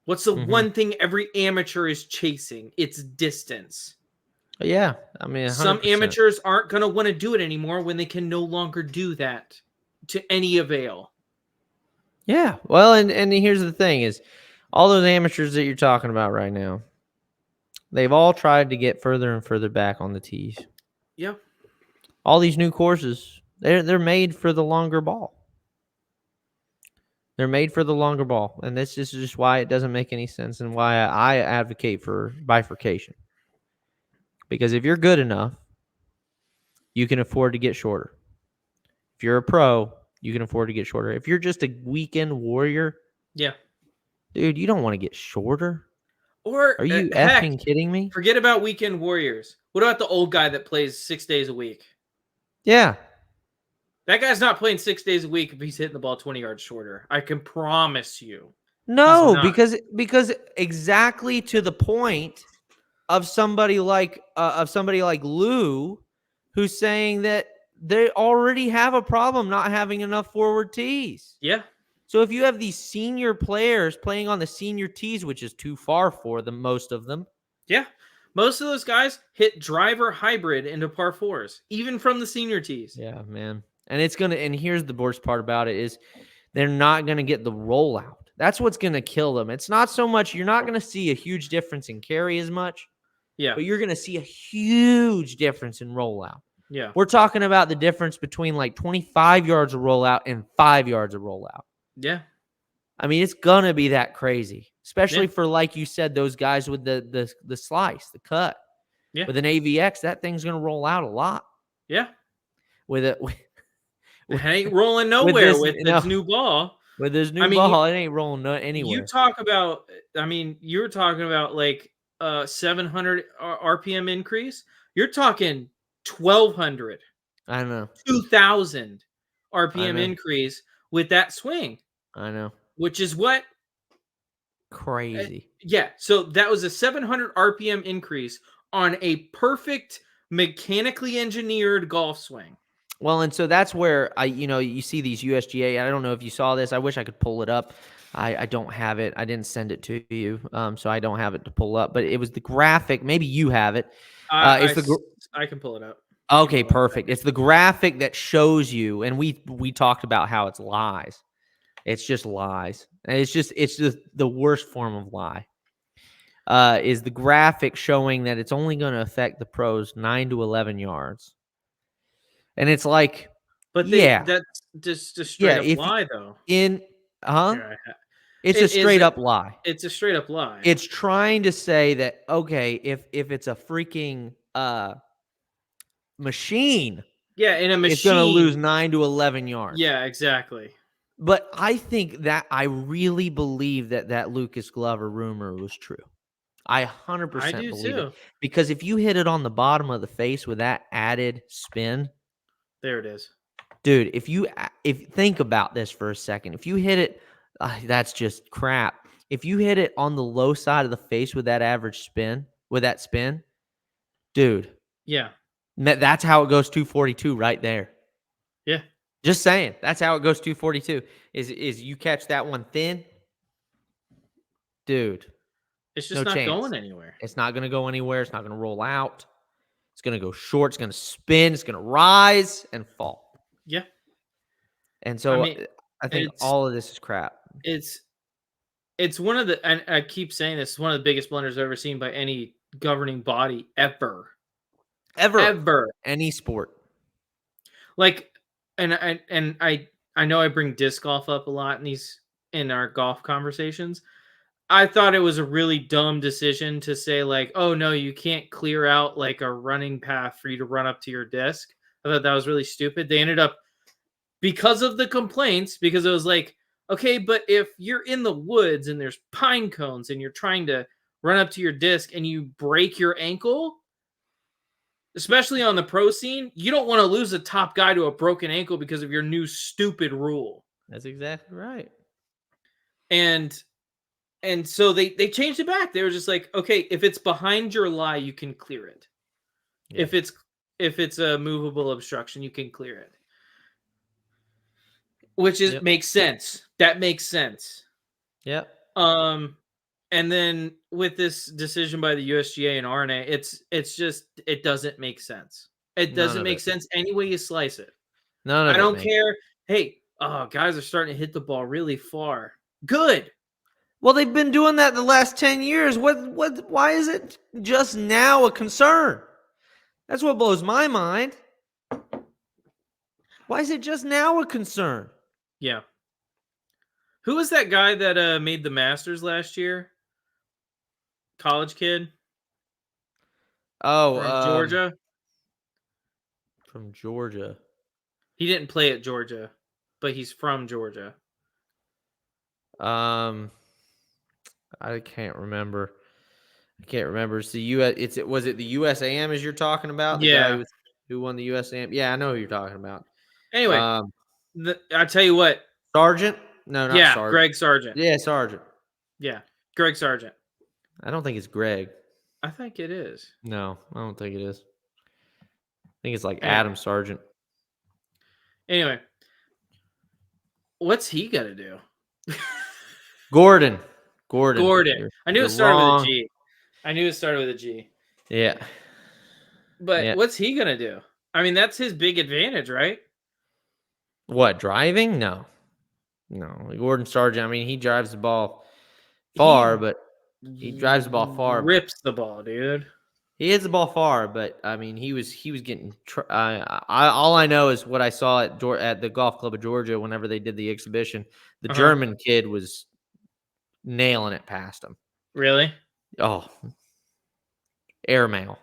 What's the one thing every amateur is chasing? It's distance. Yeah. I mean, 100%. Some amateurs aren't going to want to do it anymore when they can no longer do that to any avail. Yeah. Well, and here's the thing is all those amateurs that you're talking about right now, they've all tried to get further and further back on the tees. Yeah. All these new courses, they're made for the longer ball. They're made for the longer ball. And this is just why it doesn't make any sense and why I advocate for bifurcation. Because if you're good enough, you can afford to get shorter. If you're a pro, you can afford to get shorter. If you're just a weekend warrior, yeah, dude, you don't want to get shorter. Or are you effing kidding me? Forget about weekend warriors. What about the old guy that plays 6 days a week? Yeah. That guy's not playing 6 days a week if he's hitting the ball 20 yards shorter. I can promise you. No, because exactly to the point of somebody like Lou, who's saying that they already have a problem not having enough forward tees. Yeah. So if you have these senior players playing on the senior tees, which is too far for them, most of them. Yeah. Most of those guys hit driver hybrid into par fours, even from the senior tees. Yeah, man. And here's the worst part about it is they're not going to get the rollout. That's what's going to kill them. It's not so much, you're not going to see a huge difference in carry as much. Yeah. But you're going to see a huge difference in rollout. Yeah. We're talking about the difference between like 25 yards of rollout and 5 yards of rollout. Yeah. I mean, it's going to be that crazy, especially for, like you said, those guys with the slice, the cut. Yeah. With an AVX, that thing's going to roll out a lot. Yeah. With a It ain't rolling nowhere with no, its new ball. with this new I mean, ball, it ain't rolling you anywhere. talk about, I mean, you're talking about like 700 RPM increase. You're talking 1200, I know. 2000 I RPM know. increase with that swing, I know. which is what, Crazy. yeah. So that was a 700 RPM increase on a perfect mechanically engineered golf swing. Well, and so that's where you see these USGA. I don't know if you saw this. I wish I could pull it up. I don't have it. I didn't send it to you, so I don't have it to pull up. But it was the graphic. Maybe you have it. It's I can pull it up. okay, perfect. It's the graphic that shows you, and we talked about how it's lies. It's just lies, and it's just the worst form of lie. Is the graphic showing that it's only going to affect the pros 9 to 11 yards, and it's like, But yeah, that's just a straight yeah. up If lie, though. in, Here, it's a straight up lie. It's a straight up lie. It's trying to say that, okay, if it's a freaking machine, Yeah, in a machine, it's going to lose 9 to 11 yards. Yeah, exactly. But I really believe that Lucas Glover rumor was true. I 100% believe it. Because if you hit it on the bottom of the face with that added spin, there it is. Dude, if think about this for a second, if you hit it, that's just crap. If you hit it on the low side of the face with that spin, dude. Yeah. That's how it goes 242 right there. Yeah. Just saying. That's how it goes 242. Is you catch that one thin, dude. It's just no not chance. Going anywhere. It's not going to go anywhere. It's not going to roll out. It's going to go short. It's going to spin. It's going to rise and fall. Yeah. And so I think all of this is crap. It's one of the, and I keep saying this, one of the biggest blunders I've ever seen by any governing body ever. Any sport. Like, and I know I bring disc golf up a lot in our golf conversations. I thought it was a really dumb decision to say, like, oh no, you can't clear out like a running path for you to run up to your disc. I thought that was really stupid. They ended up, because of the complaints, because it was like, okay, but if you're in the woods and there's pine cones and you're trying to run up to your disc and you break your ankle, especially on the pro scene, you don't want to lose a top guy to a broken ankle because of your new stupid rule. That's exactly right. And so they changed it back. They were just like, okay, if it's behind your lie, you can clear it. Yeah. If it's a movable obstruction, you can clear it. Which makes sense. That makes sense. Yep. And then with this decision by the USGA and RNA, it's just, it doesn't make sense. It doesn't make sense any way you slice it. I don't care. Hey, guys are starting to hit the ball really far. Good. Well, they've been doing that the last 10 years. Why is it just now a concern? That's what blows my mind. Why is it just now a concern? Yeah. Who was that guy that made the Masters last year? College kid? Oh, from Georgia? From Georgia. He didn't play at Georgia, but he's from Georgia. I can't remember. It's the US. Was it the USAM as you're talking about? The guy who won the USAM. Yeah, I know who you're talking about. Anyway, I tell you what, Sargent? No, not Sargent. Greg Sargent. Yeah, Sargent. Yeah, Greg Sargent. I don't think it's Greg. I think it is. No, I don't think it is. I think it's like Adam Sargent. Anyway, what's he gonna do? Gordon. I knew it started with a G. Yeah. But what's he going to do? I mean, that's his big advantage, right? What, driving? No. Gordon Sargent, I mean, he drives the ball far, but he drives the ball far. Rips the ball, dude. He hits the ball far, but I mean, he was getting. All I know is what I saw at the Golf Club of Georgia whenever they did the exhibition. The German kid was nailing it past him. Really? Oh, airmail.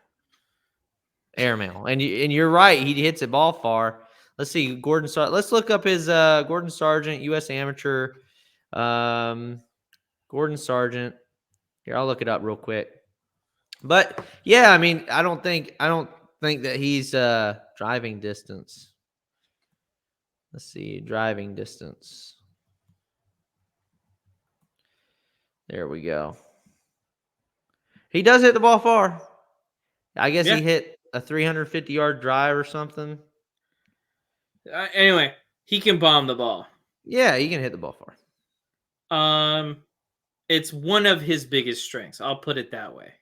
airmail. And you're right. He hits it ball far. Let's see. Let's look up his Gordon Sargent, U.S. Amateur. Gordon Sargent. Here, I'll look it up real quick. But yeah, I mean, I don't think that he's driving distance. Let's see, driving distance. There we go. He does hit the ball far. I guess he hit a 350-yard drive or something. Anyway, he can bomb the ball. Yeah, he can hit the ball far. It's one of his biggest strengths. I'll put it that way.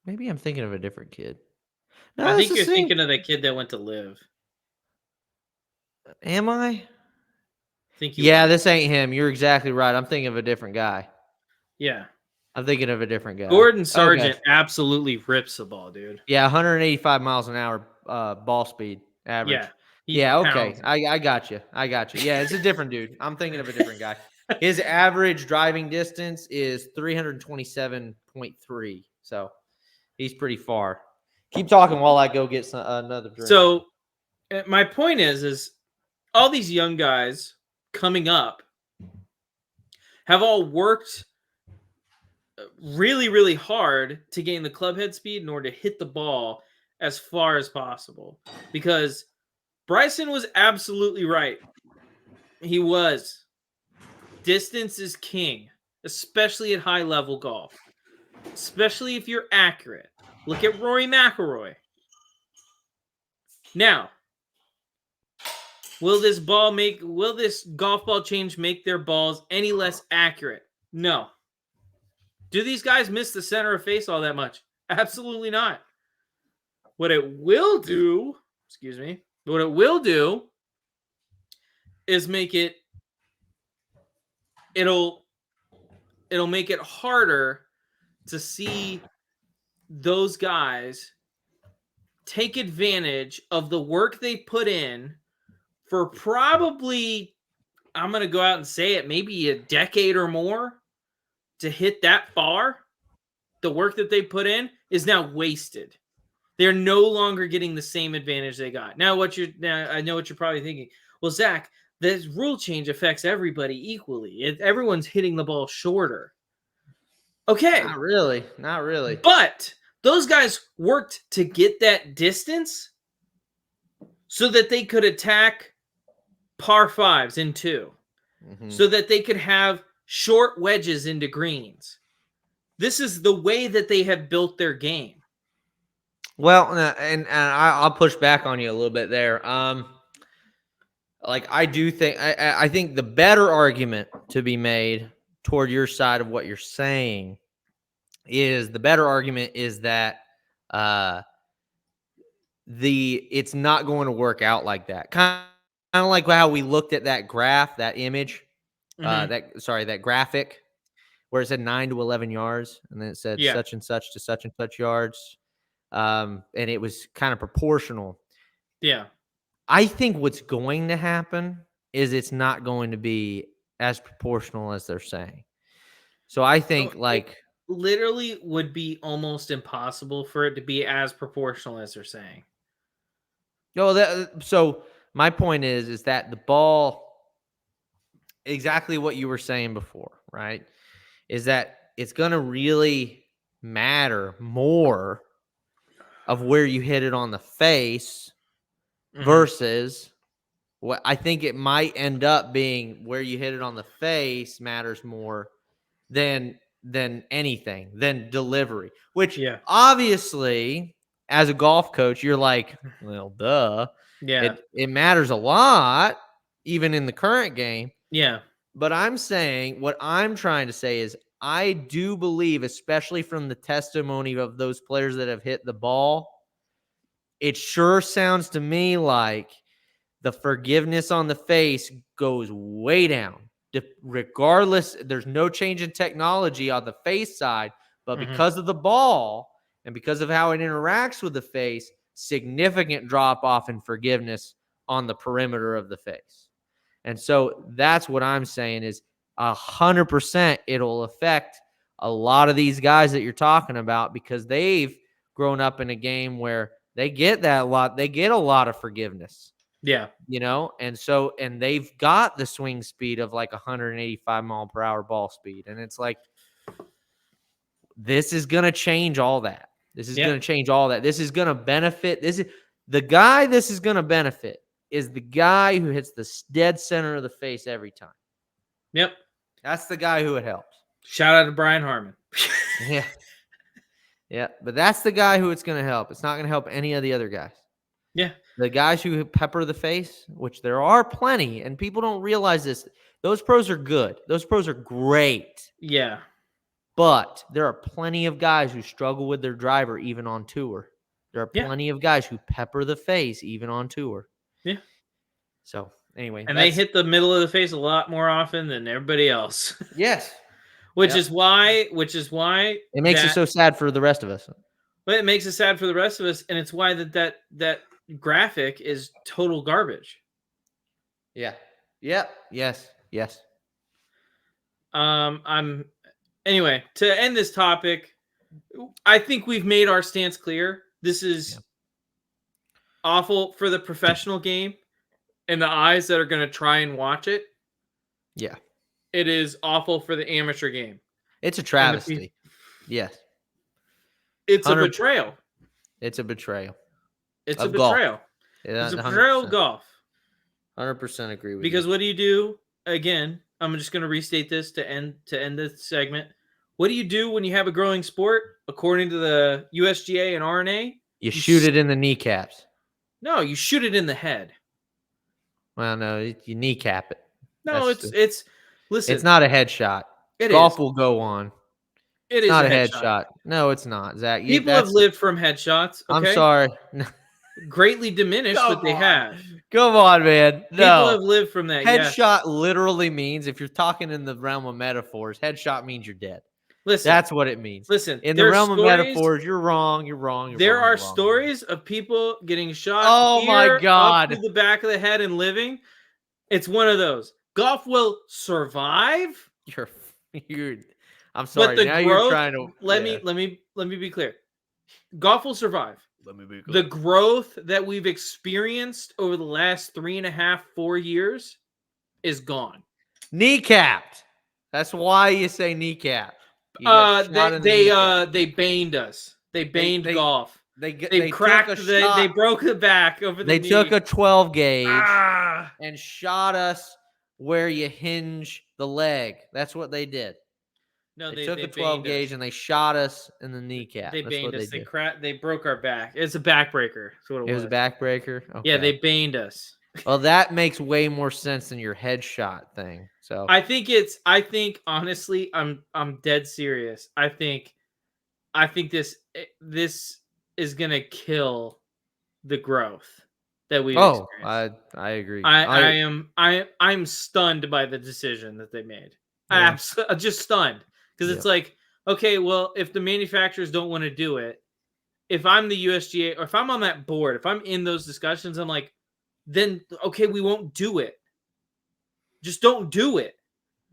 Maybe I'm thinking of a different kid. No, I think you're thinking of the kid that went to LIV. Am I? Think yeah, this ain't him. You're exactly right. I'm thinking of a different guy. Yeah. I'm thinking of a different guy. Gordon Sargent absolutely rips the ball, dude. Yeah, 185 miles an hour ball speed average. Yeah. Okay. I got you. Yeah, it's a different dude. I'm thinking of a different guy. His average driving distance is 327.3. So he's pretty far. Keep talking while I go get another drink. So my point is all these young guys coming up have all worked really, really hard to gain the club head speed in order to hit the ball as far as possible. Because Bryson was absolutely right. He was. Distance is king, especially at high level golf. Especially if you're accurate. Look at Rory McIlroy. Now, will this golf ball change make their balls any less accurate? No. Do these guys miss the center of face all that much? Absolutely not. What it will do is it'll make it harder to see those guys take advantage of the work they put in for probably, I'm going to go out and say it, maybe a decade or more to hit that far. The work that they put in is now wasted. They're no longer getting the same advantage they got. Now I know what you're probably thinking. Well, Zach, this rule change affects everybody equally. Everyone's hitting the ball shorter. Okay. Not really. But those guys worked to get that distance so that they could attack par fives in 2. Mm-hmm. So that they could have short wedges into greens. This is the way that they have built their game. Well, and I'll push back on you a little bit there. I do think I think the better argument to be made toward your side of what you're saying is that it's not going to work out like that. Kind of like how we looked at that graph, that image, that graphic where it said 9 to 11 yards, and then it said such and such to such and such yards, and it was kind of proportional. Yeah. I think what's going to happen is it's not going to be as proportional as they're saying. So I think it literally would be almost impossible for it to be as proportional as they're saying. No, so my point is that the ball, exactly what you were saying before, right? Is that it's going to really matter more of where you hit it on the face versus what I think it might end up being where you hit it on the face matters more than anything, than delivery, which obviously as a golf coach, you're like, well, duh. Yeah. It matters a lot, even in the current game. Yeah. But what I'm trying to say is I do believe, especially from the testimony of those players that have hit the ball, it sure sounds to me like the forgiveness on the face goes way down. Regardless, there's no change in technology on the face side, but because of the ball and because of how it interacts with the face, significant drop off in forgiveness on the perimeter of the face. And so that's what I'm saying is 100% it'll affect a lot of these guys that you're talking about, because they've grown up in a game where they get that a lot. They get a lot of forgiveness, Yeah. and they've got the swing speed of like 185-mile-per-hour ball speed. And it's like, this is going to change all that. This is going to change all that. This is going to benefit. The guy this is going to benefit is the guy who hits the dead center of the face every time. Yep. That's the guy who it helps. Shout out to Brian Harmon. Yeah. Yeah. But that's the guy who it's going to help. It's not going to help any of the other guys. Yeah. The guys who pepper the face, which there are plenty, and people don't realize this. Those pros are good. Those pros are great. Yeah. But there are plenty of guys who struggle with their driver even on tour. There are plenty of guys who pepper the face even on tour. Yeah. So anyway, and they hit the middle of the face a lot more often than everybody else. Yes. Which is why it makes it so sad for the rest of us. But it makes it sad for the rest of us, and it's why that graphic is total garbage. Yeah. Yep. Yes. Yes. Anyway, to end this topic, I think we've made our stance clear. This is awful for the professional game and the eyes that are going to try and watch it. Yeah. It is awful for the amateur game. It's a travesty. Yes. It's a betrayal. It's a betrayal. It's a betrayal. Yeah, it's a betrayal of golf. 100% agree with because you. What do you do? Again, I'm just going to restate this to end this segment. What do you do when you have a growing sport? According to the USGA and RNA, you shoot it in the kneecaps. No, you shoot it in the head. Well, no, you kneecap it. No, listen. It's not a headshot. Golf will go on. It's not a headshot. No, it's not, Zach. People have lived from headshots. Okay? I'm sorry. Greatly diminished, but they have. Come on, man. No. People have lived from that. Headshot literally means, if you're talking in the realm of metaphors, headshot means you're dead. Listen, that's what it means. Listen, in the realm of metaphors, you're wrong. You're wrong. There are stories of people getting shot. Oh my God! Up to the back of the head and living. It's one of those. Golf will survive. You're. I'm sorry. But the now growth, you're trying to. Let me be clear. Golf will survive. Let me be clear. The growth that we've experienced over the last 3.5, 4 years is gone. Kneecapped. That's why you say kneecap. They baned us. They baned golf. They cracked. They broke the back over the knee. They took a 12 gauge and shot us where you hinge the leg. That's what they did. No, they took a 12 gauge and they shot us in the kneecap. They baned us. They broke our back. It's a backbreaker. That's what it was. It was a backbreaker. Okay. Yeah, they baned us. Well, that makes way more sense than your headshot thing. So I think honestly, I'm dead serious. I think this is gonna kill the growth that we've experienced. I agree. I'm stunned by the decision that they made. Yeah. I'm just stunned because it's like, okay, well, if the manufacturers don't want to do it, if I'm the USGA or if I'm on that board, if I'm in those discussions, I'm like, then okay, we won't do it. Just don't do it.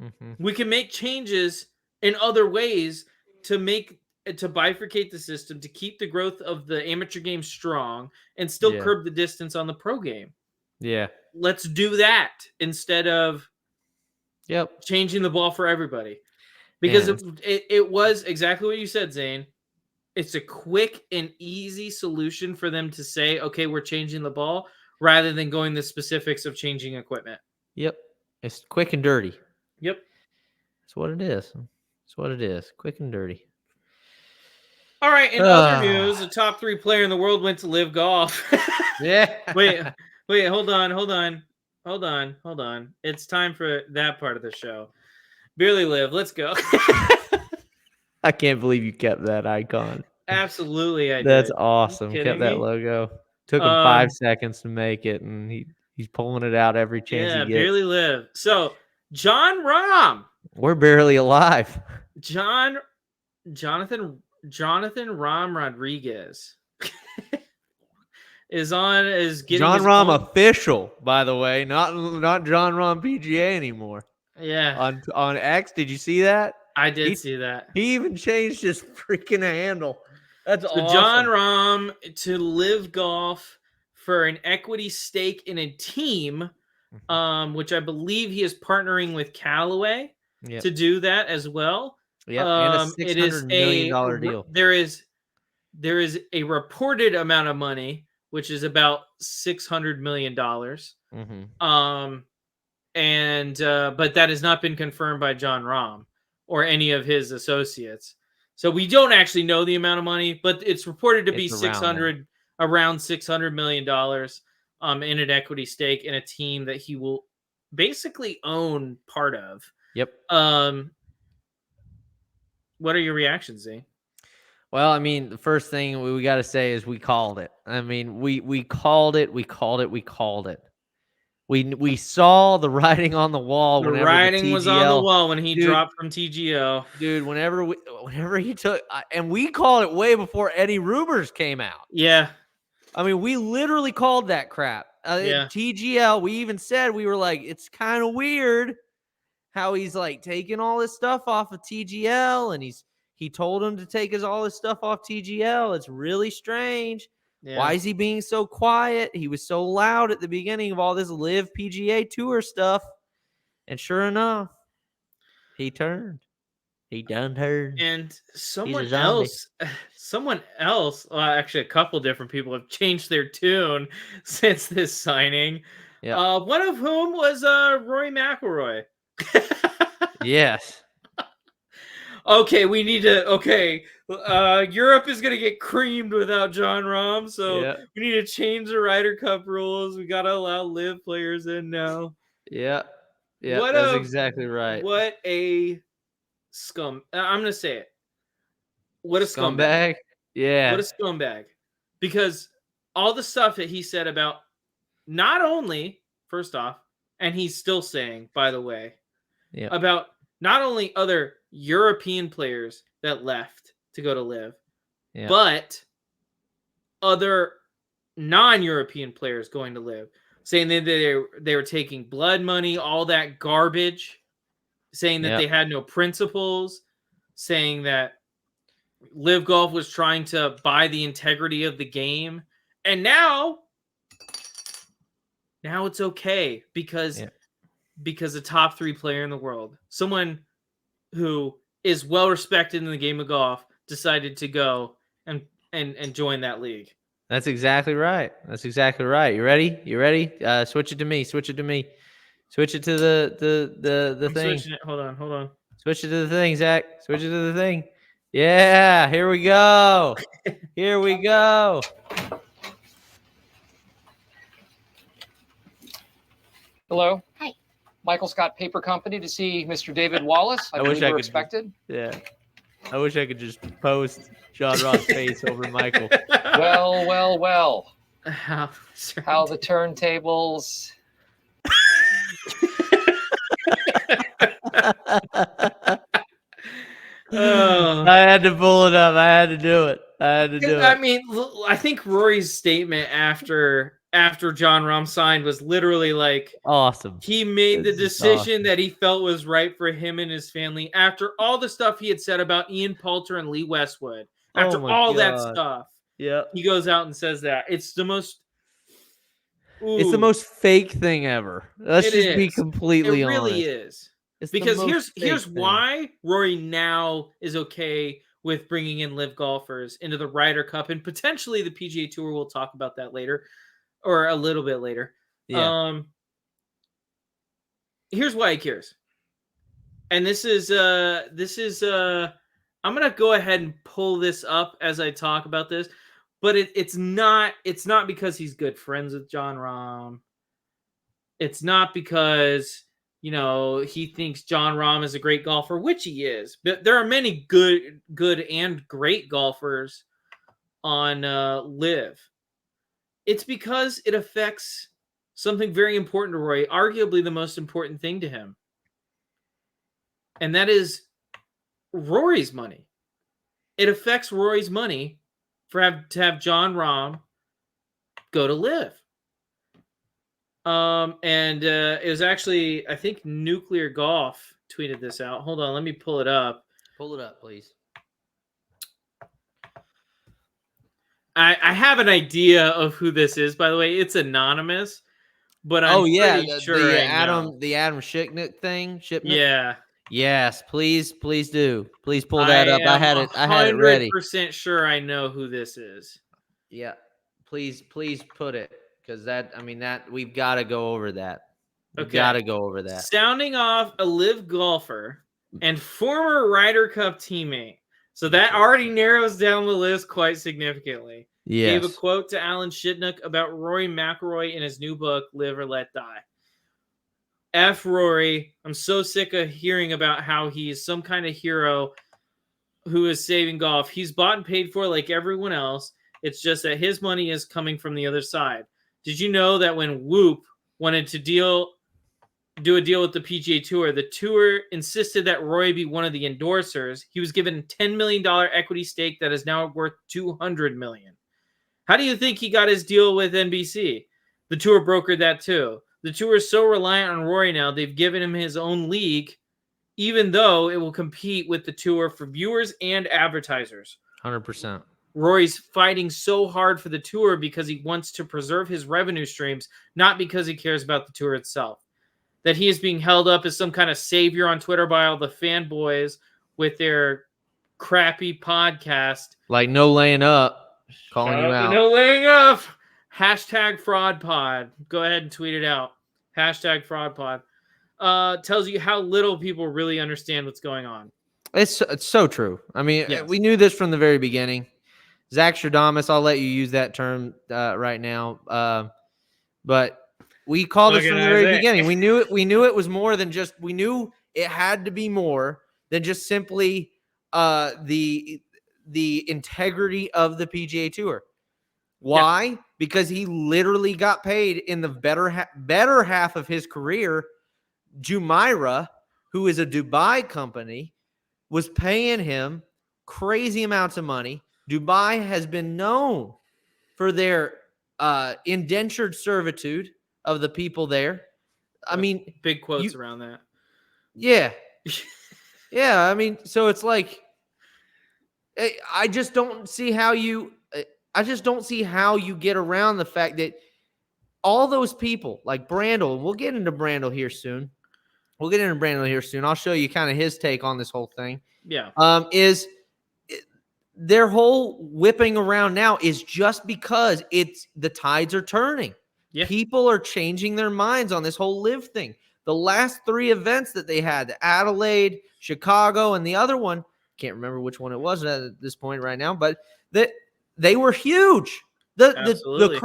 Mm-hmm. We can make changes in other ways to bifurcate the system, to keep the growth of the amateur game strong and still curb the distance on the pro game. Yeah. Let's do that instead of changing the ball for everybody. Because it was exactly what you said, Zane. It's a quick and easy solution for them to say, okay, we're changing the ball, rather than going the specifics of changing equipment. Yep. It's quick and dirty. Yep. That's what it is. That's what it is. Quick and dirty. All right. In other news, the top 3 player in the world went to LIV Golf. Yeah. Wait. Hold on. It's time for that part of the show. Barely LIV. Let's go. I can't believe you kept that icon. Absolutely, I did. That's awesome. Kept that logo. Took him 5 seconds to make it, and he's pulling it out every chance he gets. Barely LIV. So, Jon Rahm. We're barely alive. Jonathan Rahm Rodriguez is getting Jon Rahm official, by the way, not Jon Rahm PGA anymore. Yeah. On X, did you see that? I did He- see that. He even changed his freaking handle. That's So awesome. John Rahm to Live Golf for an equity stake in a team, which I believe he is partnering with Callaway Yep. to do that as well. Yep. And a It is $600 million deal. There is a reported amount of money, which is about $600 million. Mm-hmm. But that has not been confirmed by John Rahm or any of his associates. So we don't actually know the amount of money, but it's reported to be It's around around $600 million in an equity stake in a team that he will basically own part of. Yep. What are your reactions, Zane? Well, I mean, the first thing we got to say is we called it. I mean, we called it. We called it. We called it. We saw the writing on the wall. The whenever writing the was on the TGL wall when he Dude. dropped from TGO. Dude, whenever he took, and we called it way before any rumors came out. Yeah. I mean, we literally called that crap. Yeah. TGL, we even said, we were like, it's kind of weird how he's like taking all this stuff off of TGL, and he told him to take all his stuff off TGL. It's really strange. Yeah. Why is he being so quiet? He was so loud at the beginning of all this LIV PGA Tour stuff. And sure enough, he turned. He done turned. And someone a zombie. else, well, actually a couple different people have changed their tune since this signing. Yeah. One of whom was Rory McIlroy. Yes. Okay, we need to. Okay, Europe is gonna get creamed without John Rahm, so Yeah. we need to change the Ryder Cup rules. We gotta allow LIV players in now. Yeah. Yeah. What That's a- exactly right. What a scum! I'm gonna say it. What a scumbag! Scumbag. Yeah. What a scumbag! Because all the stuff that he said about not only, first off, and he's still saying, by the way, Yeah. about not only other European players that left to go to LIV, Yeah. but other non-European players going to LIV, saying that they were taking blood money, all that garbage, saying that Yep. they had no principles, saying that LIV Golf was trying to buy the integrity of the game, and now it's okay because a top 3 player in the world, someone who is well respected in the game of golf, decided to go and join that league. That's exactly right. That's exactly right. You ready? You ready? Switch it to me. Switch it to me. Switch it to the I'm thing. switching it. Hold on. Switch it to the thing, Zach. Switch it to the thing. Yeah, here we go. Here we go. Hello. Hi. Michael Scott Paper Company to see Mr. David Wallace. I wish believe I we're could- expected. Yeah. I wish I could just post John Ross' face over Michael. Well. How How the turntables. I had to pull it up. I had to do it. I mean, I think Rory's statement after John Rahm signed was literally like, Awesome. he made the This is decision awesome. that he felt was right for him and his family after all the stuff he had said about Ian Poulter and Lee Westwood. After Oh my all that God. stuff, Yeah. he goes out and says that. It's the most. It's the Ooh, most fake thing ever. Let's It just be is. completely It really honest. is. It's the Because most here's fake thing. why Rory now is okay with bringing in LIV golfers into the Ryder Cup and potentially the PGA Tour. We'll talk about that later, or a little bit later. Yeah. Here's why he cares. And this is I'm gonna go ahead and pull this up as I talk about this, but it's not because he's good friends with John Rahm. It's not because he thinks John Rahm is a great golfer, which he is. But there are many good and great golfers on LIV. It's because it affects something very important to Rory, arguably the most important thing to him. And that is Rory's money. It affects Rory's money to have John Rahm go to LIV. And it was actually, I think, Nuclear Golf tweeted this out. Hold on, let me pull it up. Pull it up, please. I have an idea of who this is, by the way. It's anonymous, but I'm pretty sure the I know. Adam Shipnick thing. Yeah. Yes, please do. Please pull that up. I had it 100% ready. sure I know who this is. Yeah. Please put it, because that we've got to go over that. We've Okay. got to go over that. Sounding off a LIV golfer and former Ryder Cup teammate. So that already narrows down the list quite significantly. Gave a Yes. quote to Alan Shitnock about Rory McIlroy in his new book, Live or Let Die. F Rory, I'm so sick of hearing about how he's some kind of hero who is saving golf. He's bought and paid for like everyone else. It's just that his money is coming from the other side. Did you know that when Whoop wanted to do a deal with the PGA Tour, the tour insisted that Rory be one of the endorsers? He was given a $10 million equity stake that is now worth $200 million. How do you think he got his deal with NBC? The tour brokered that too. The tour is so reliant on Rory now, they've given him his own league, even though it will compete with the tour for viewers and advertisers. 100%. Rory's fighting so hard for the tour because he wants to preserve his revenue streams, not because he cares about the tour itself. That he is being held up as some kind of savior on Twitter by all the fanboys with their crappy podcast. Like no laying up, calling you out. No laying up. Hashtag fraud pod. Go ahead and tweet it out. Hashtag fraud pod. Tells you how little people really understand what's going on. It's so true. I mean, Yes. we knew this from the very beginning. Zach Stradamus, I'll let you use that term right now. But we called this from the very beginning. We knew it was more than just. We knew it had to be more than just simply the integrity of the PGA Tour. Why? Yeah. Because he literally got paid in the better half of his career. Jumeirah, who is a Dubai company, was paying him crazy amounts of money. Dubai has been known for their indentured servitude of the people there. I mean, big quotes around that. Yeah. Yeah. I mean, so it's like, I just don't see how you get around the fact that all those people like Brandel, and we'll get into Brandel here soon. I'll show you kind of his take on this whole thing. Yeah. Their whole whipping around now is just because the tides are turning. Yeah. People are changing their minds on this whole LIV thing. The last 3 events that they had, the Adelaide, Chicago, and the other one, can't remember which one it was at this point right now, but they were huge. The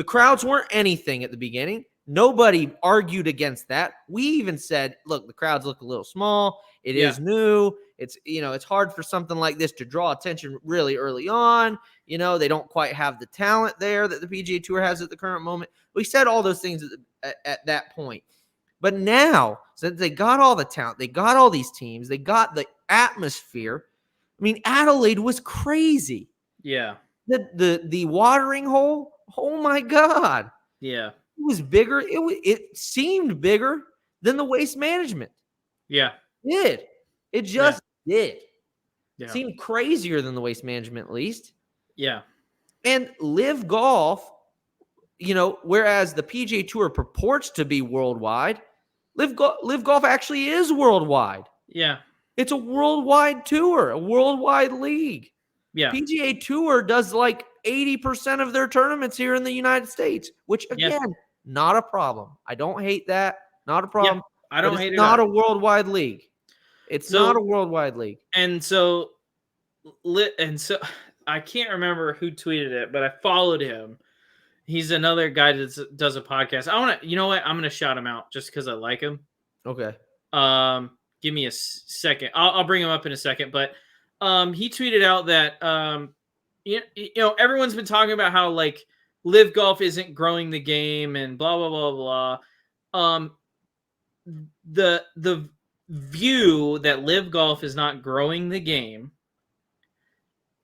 crowds weren't anything at the beginning. Nobody argued against that. We even said, look, the crowds look a little small. It is new. It's hard for something like this to draw attention really early on. They don't quite have the talent there that the PGA Tour has at the current moment. We said all those things at that point. But now, since they got all the talent, they got all these teams, they got the atmosphere. I mean, Adelaide was crazy. Yeah. The watering hole, oh my God. Yeah. It was bigger. It seemed bigger than the Waste Management. Yeah. It just did. Yeah. Seemed crazier than the Waste Management, at least. Yeah. And LIV Golf, whereas the PGA Tour purports to be worldwide, LIV Golf actually is worldwide. Yeah. It's a worldwide tour, a worldwide league. Yeah. PGA Tour does like 80% of their tournaments here in the United States, which again, not a problem. I don't hate that. Not a problem. Yeah, I don't hate it. It's not a worldwide league. It's not a worldwide league. And so I can't remember who tweeted it, but I followed him. He's another guy that does a podcast. You know what? I'm going to shout him out just because I like him. Okay. Give me a second. I'll bring him up in a second, but he tweeted out that everyone's been talking about how like LIV Golf isn't growing the game and blah blah blah blah. The view that LIV Golf is not growing the game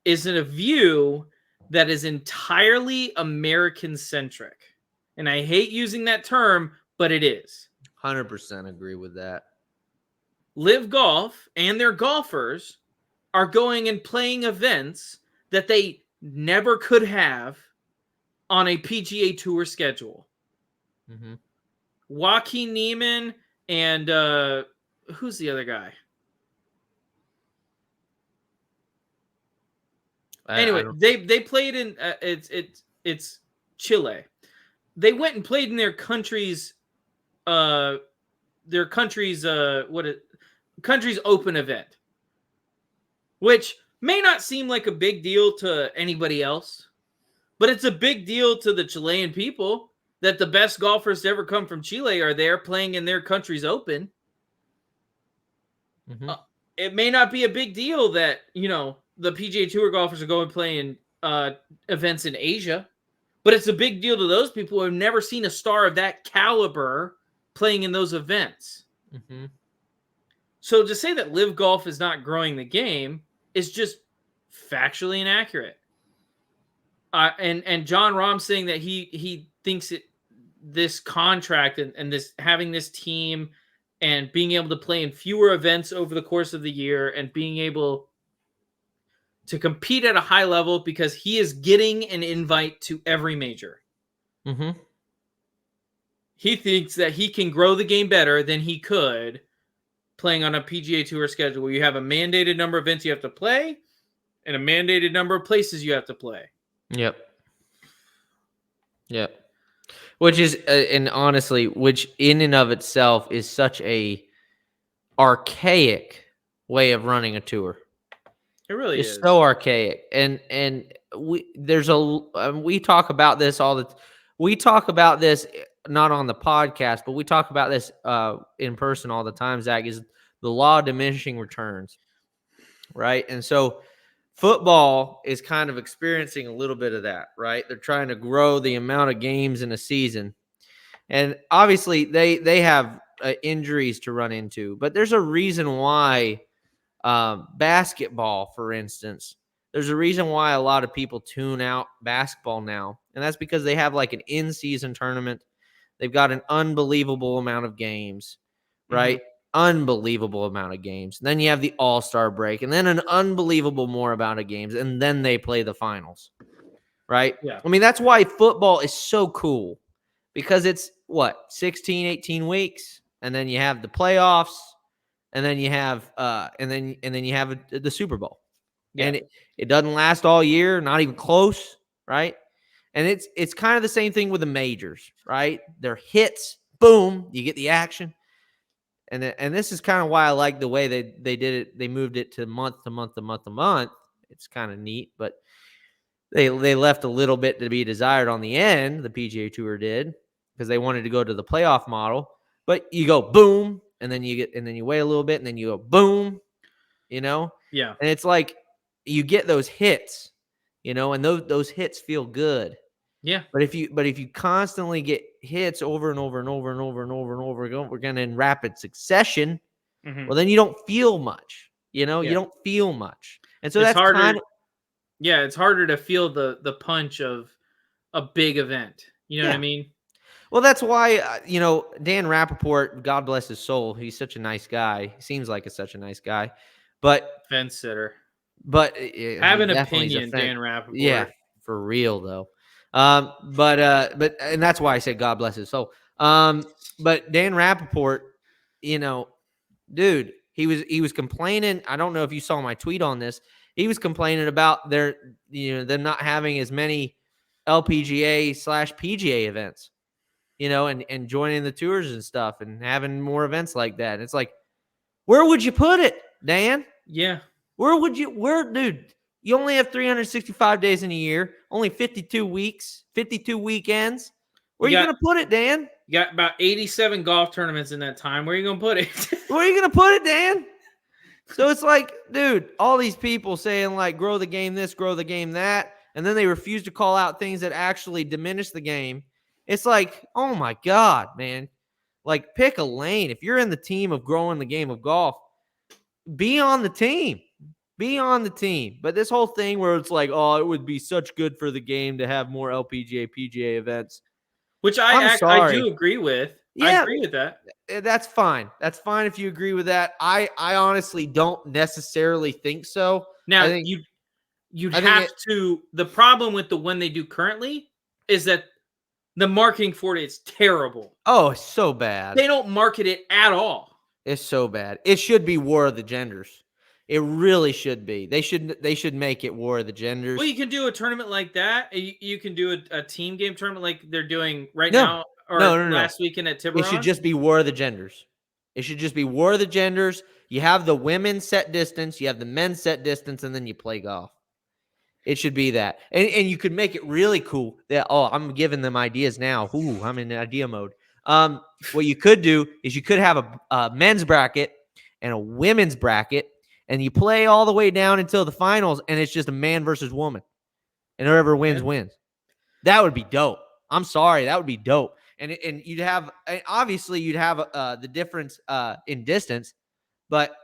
isn't a view that is entirely American centric, and I hate using that term, but it is. 100% agree with that. LIV Golf and their golfers are going and playing events that they never could have on a PGA Tour schedule. Mm-hmm. Joaquin Neiman and who's the other guy? Anyway, they played in it's Chile. They went and played in their country's country's open event, which may not seem like a big deal to anybody else, but it's a big deal to the Chilean people that the best golfers to ever come from Chile are there playing in their country's open. Mm-hmm. It may not be a big deal that, the PGA Tour golfers are going playing events in Asia, but it's a big deal to those people who have never seen a star of that caliber playing in those events. Mm-hmm. So to say that LIV Golf is not growing the game is just factually inaccurate. And John Rahm saying that he thinks this contract and this having this team and being able to play in fewer events over the course of the year and being able to compete at a high level because he is getting an invite to every major. Mm-hmm. He thinks that he can grow the game better than he could playing on a PGA Tour schedule where you have a mandated number of events you have to play and a mandated number of places you have to play. Yep. Which is, and honestly, which in and of itself is such a archaic way of running a tour. It really It's is. so archaic, and we talk about this we talk about this not on the podcast, but we talk about this in person all the time. Zach, is the law of diminishing returns, right? And so football is kind of experiencing a little bit of that, right? They're trying to grow the amount of games in a season, and obviously they have injuries to run into, but there's a reason why. Basketball, for instance, there's a reason why a lot of people tune out basketball now, and that's because they have like an in-season tournament. They've got an unbelievable amount of games, right? Mm-hmm. Unbelievable amount of games. And then you have the All-Star break, and then an unbelievable more amount of games, and then they play the finals, right? Yeah. I mean, that's why football is so cool, because it's 16, 18 weeks, and then you have the playoffs. And then you have and then you have the Super Bowl. Yeah. And it doesn't last all year, not even close, right? And it's kind of the same thing with the majors, right? They're hits, boom, you get the action. And this is kind of why I like the way they did it. They moved it to month to month to month to month. It's kind of neat, but they left a little bit to be desired on the end, the PGA Tour did, because they wanted to go to the playoff model. But you go boom, and then you wait a little bit, and then you go boom, Yeah. And it's like you get those hits, and those hits feel good. Yeah. But if you constantly get hits over and over and over and over and over and over again in rapid succession, mm-hmm. well, then you don't feel much. You don't feel much, and so it's that's harder. Kind of, it's harder to feel the punch of a big event. You know what I mean? Well, that's why, Dan Rappaport, God bless his soul, he's such a nice guy. He seems like such a nice guy. But fence sitter. But have an opinion, Dan Rappaport. Yeah, for real though. But and that's why I said God bless his soul. But Dan Rappaport, dude, he was complaining. I don't know if you saw my tweet on this. He was complaining about them not having as many LPGA/PGA events. And joining the tours and stuff and having more events like that. And it's like, where would you put it, Dan? Yeah. Dude, you only have 365 days in a year, only 52 weeks, 52 weekends. Where are you going to put it, Dan? You got about 87 golf tournaments in that time. Where are you going to put it? Where are you going to put it, Dan? So it's like, dude, all these people saying like, grow the game this, grow the game that. And then they refuse to call out things that actually diminish the game. It's like, oh my God, man. Like, pick a lane. If you're in the team of growing the game of golf, be on the team. Be on the team. But this whole thing where it's like, oh, it would be such good for the game to have more LPGA, PGA events. Which I do agree with. I Yeah, agree with that. that's fine. That's fine if you agree with that. I honestly don't necessarily think so. Now I think you'd I think have to. The problem with the one they do currently is that the marketing for it is terrible. oh, it's so bad. They don't market it at all. It's so bad. It should be War of the Genders. It really should be. They should make it War of the Genders. Well, you can do a tournament like that. You can do a team game tournament like they're doing right No. now or No. last weekend at Tiburon. It should just be War of the Genders. It should just be War of the Genders. You have the women set distance, you have the men set distance, and then you play golf. It should be that. And you could make it really cool. That I'm giving them ideas now. Ooh, I'm in idea mode. What you could do is you could have a men's bracket and a women's bracket, and you play all the way down until the finals, and it's just a man versus woman. And whoever wins, wins. That would be dope. I'm sorry. That would be dope. And you'd have, obviously, you'd have the difference in distance, but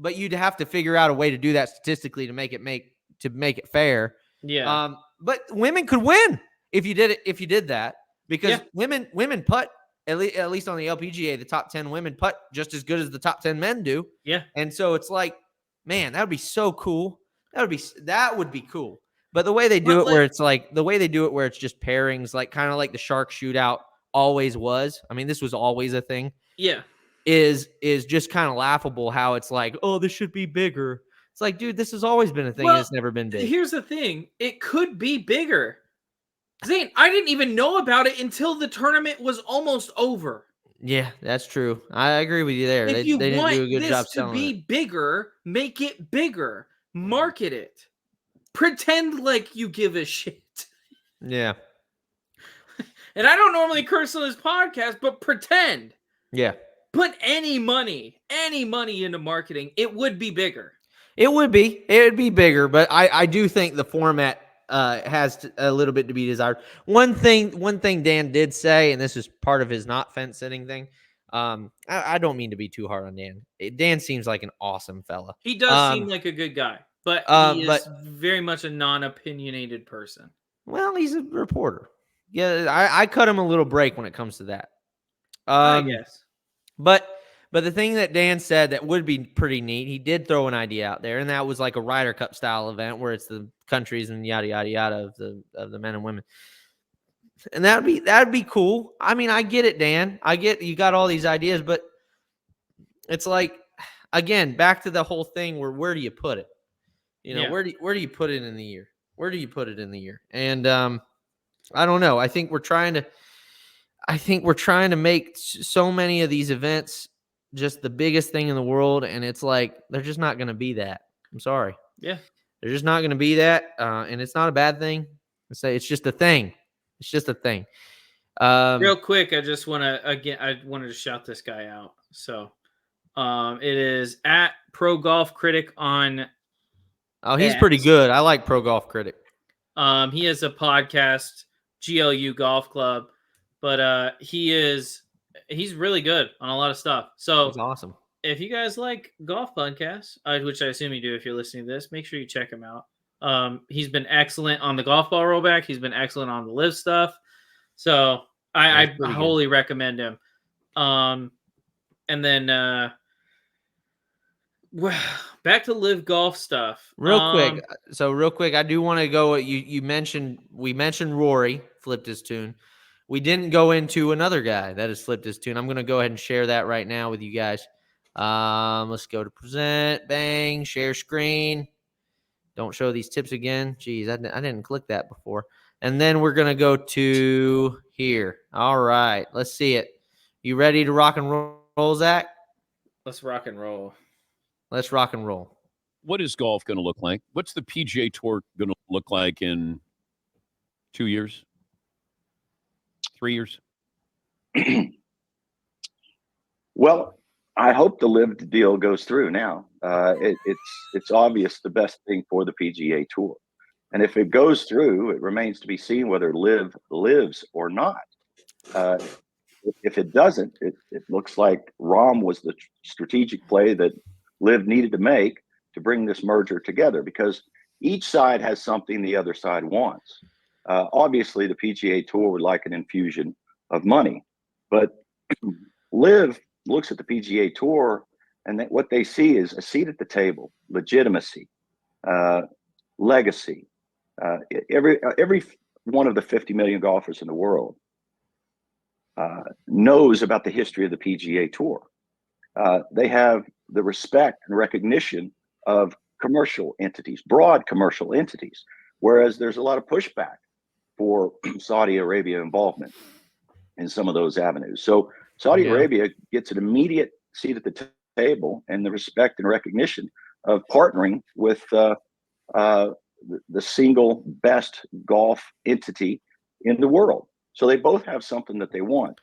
you'd have to figure out a way to do that statistically to make it fair. Yeah. But women could win if you did that, because women putt at least on the LPGA, the top 10 women putt just as good as the top 10 men do. Yeah. And so it's like, man, that would be so cool. That would be cool. But the way they do it, where it's just pairings, like kind of like the Shark Shootout always was. I mean, this was always a thing. Yeah. Is just kind of laughable how it's like, oh, this should be bigger. It's like, dude, this has always been a thing. Well, it's never been big. Here's the thing. It could be bigger. Zane, I didn't even know about it until the tournament was almost over. Yeah, that's true. I agree with you there. If They you didn't want do a good job this to selling be it. bigger, make it bigger. Market it. Pretend like you give a shit. Yeah. And I don't normally curse on this podcast, but pretend. Yeah. Put any money into marketing. It would be bigger. It would be. It would be bigger, but I do think the format has a little bit to be desired. One thing Dan did say, and this is part of his not fence sitting thing. I don't mean to be too hard on Dan. Dan seems like an awesome fella. He does seem like a good guy, but he is very much a non-opinionated person. Well, he's a reporter. Yeah, I cut him a little break when it comes to that. I guess. But the thing that Dan said that would be pretty neat, he did throw an idea out there, and that was like a Ryder Cup style event where it's the countries and yada yada yada of the men and women. And that'd be cool. I mean, I get it, Dan. I get you got all these ideas, but it's like, again, back to the whole thing where do you put it? You know, where do you put it in the year? Where do you put it in the year? And I don't know. I think we're trying to make so many of these events just the biggest thing in the world, and it's like they're just not going to be that. I'm sorry. Yeah. They're just not going to be that, and it's not a bad thing. It's just a thing. It's just a thing. Real quick, I wanted to shout this guy out. So, it is at Pro Golf Critic on. Oh, he's pretty good. I like Pro Golf Critic. He has a podcast, GLU Golf Club, but he's really good on a lot of stuff. So that's awesome. If you guys like golf podcasts, which I assume you do if you're listening to this, make sure you check him out. He's been excellent on the golf ball rollback. He's been excellent on the LIV stuff. So I wholly recommend him. And then back to LIV golf stuff. Real quick, I do want to go. We mentioned Rory flipped his tune. We didn't go into another guy that has flipped his tune. I'm going to go ahead and share that right now with you guys. Let's go to present, bang, share screen. Don't show these tips again. Jeez, I didn't click that before. And then we're going to go to here. All right, let's see it. You ready to rock and roll, Zach? Let's rock and roll. Let's rock and roll. What is golf going to look like? What's the PGA Tour going to look like in 2 years? 3 years? Well, I hope the LIV deal goes through now. It's obvious the best thing for the PGA Tour. And if it goes through, it remains to be seen whether LIV lives or not. If it doesn't, it looks like Rahm was the strategic play that LIV needed to make to bring this merger together, because each side has something the other side wants. Obviously, the PGA Tour would like an infusion of money, but LIV looks at the PGA Tour, and what they see is a seat at the table, legitimacy, legacy. Every one of the 50 million golfers in the world knows about the history of the PGA Tour. They have the respect and recognition of commercial entities, broad commercial entities, whereas there's a lot of pushback for Saudi Arabia involvement in some of those avenues. So Saudi Arabia gets an immediate seat at the table and the respect and recognition of partnering with the single best golf entity in the world. So they both have something that they want.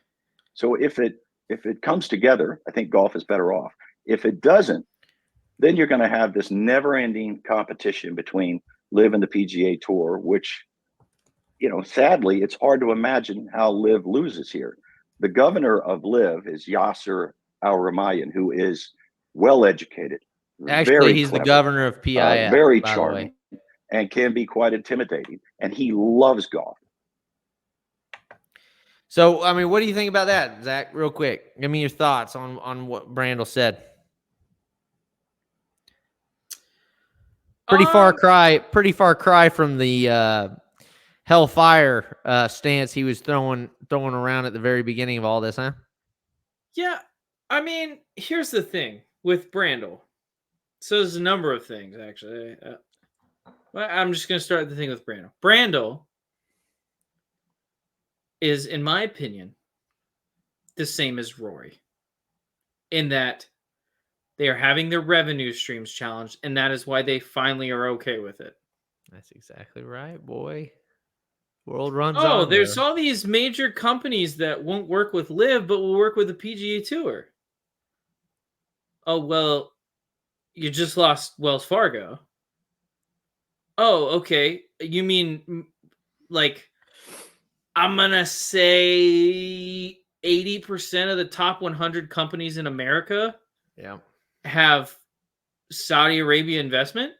So if it comes together, I think golf is better off. If it doesn't, then you're going to have this never-ending competition between LIV and the PGA Tour, which, sadly, it's hard to imagine how LIV loses here. The governor of LIV is Yasser Al-Rumayyan, who is well-educated. Actually, he's the governor of PIF. Very charming, and can be quite intimidating. And he loves golf. So, I mean, what do you think about that, Zach? Real quick, give me your thoughts on what Brandel said. Pretty far cry from the hellfire stance he was throwing around at the very beginning of all this, huh? Yeah, I mean, here's the thing with Brandel. So there's a number of things, actually. I'm just going to start the thing with Brandel. Brandel is, in my opinion, the same as Rory, in that they are having their revenue streams challenged, and that is why they finally are okay with it. That's exactly right, boy. World runs on. Oh, there's all these major companies that won't work with LIV, but will work with the PGA Tour. Oh, well, you just lost Wells Fargo. Oh, okay. You mean, like, I'm going to say 80% of the top 100 companies in America have Saudi Arabia investment?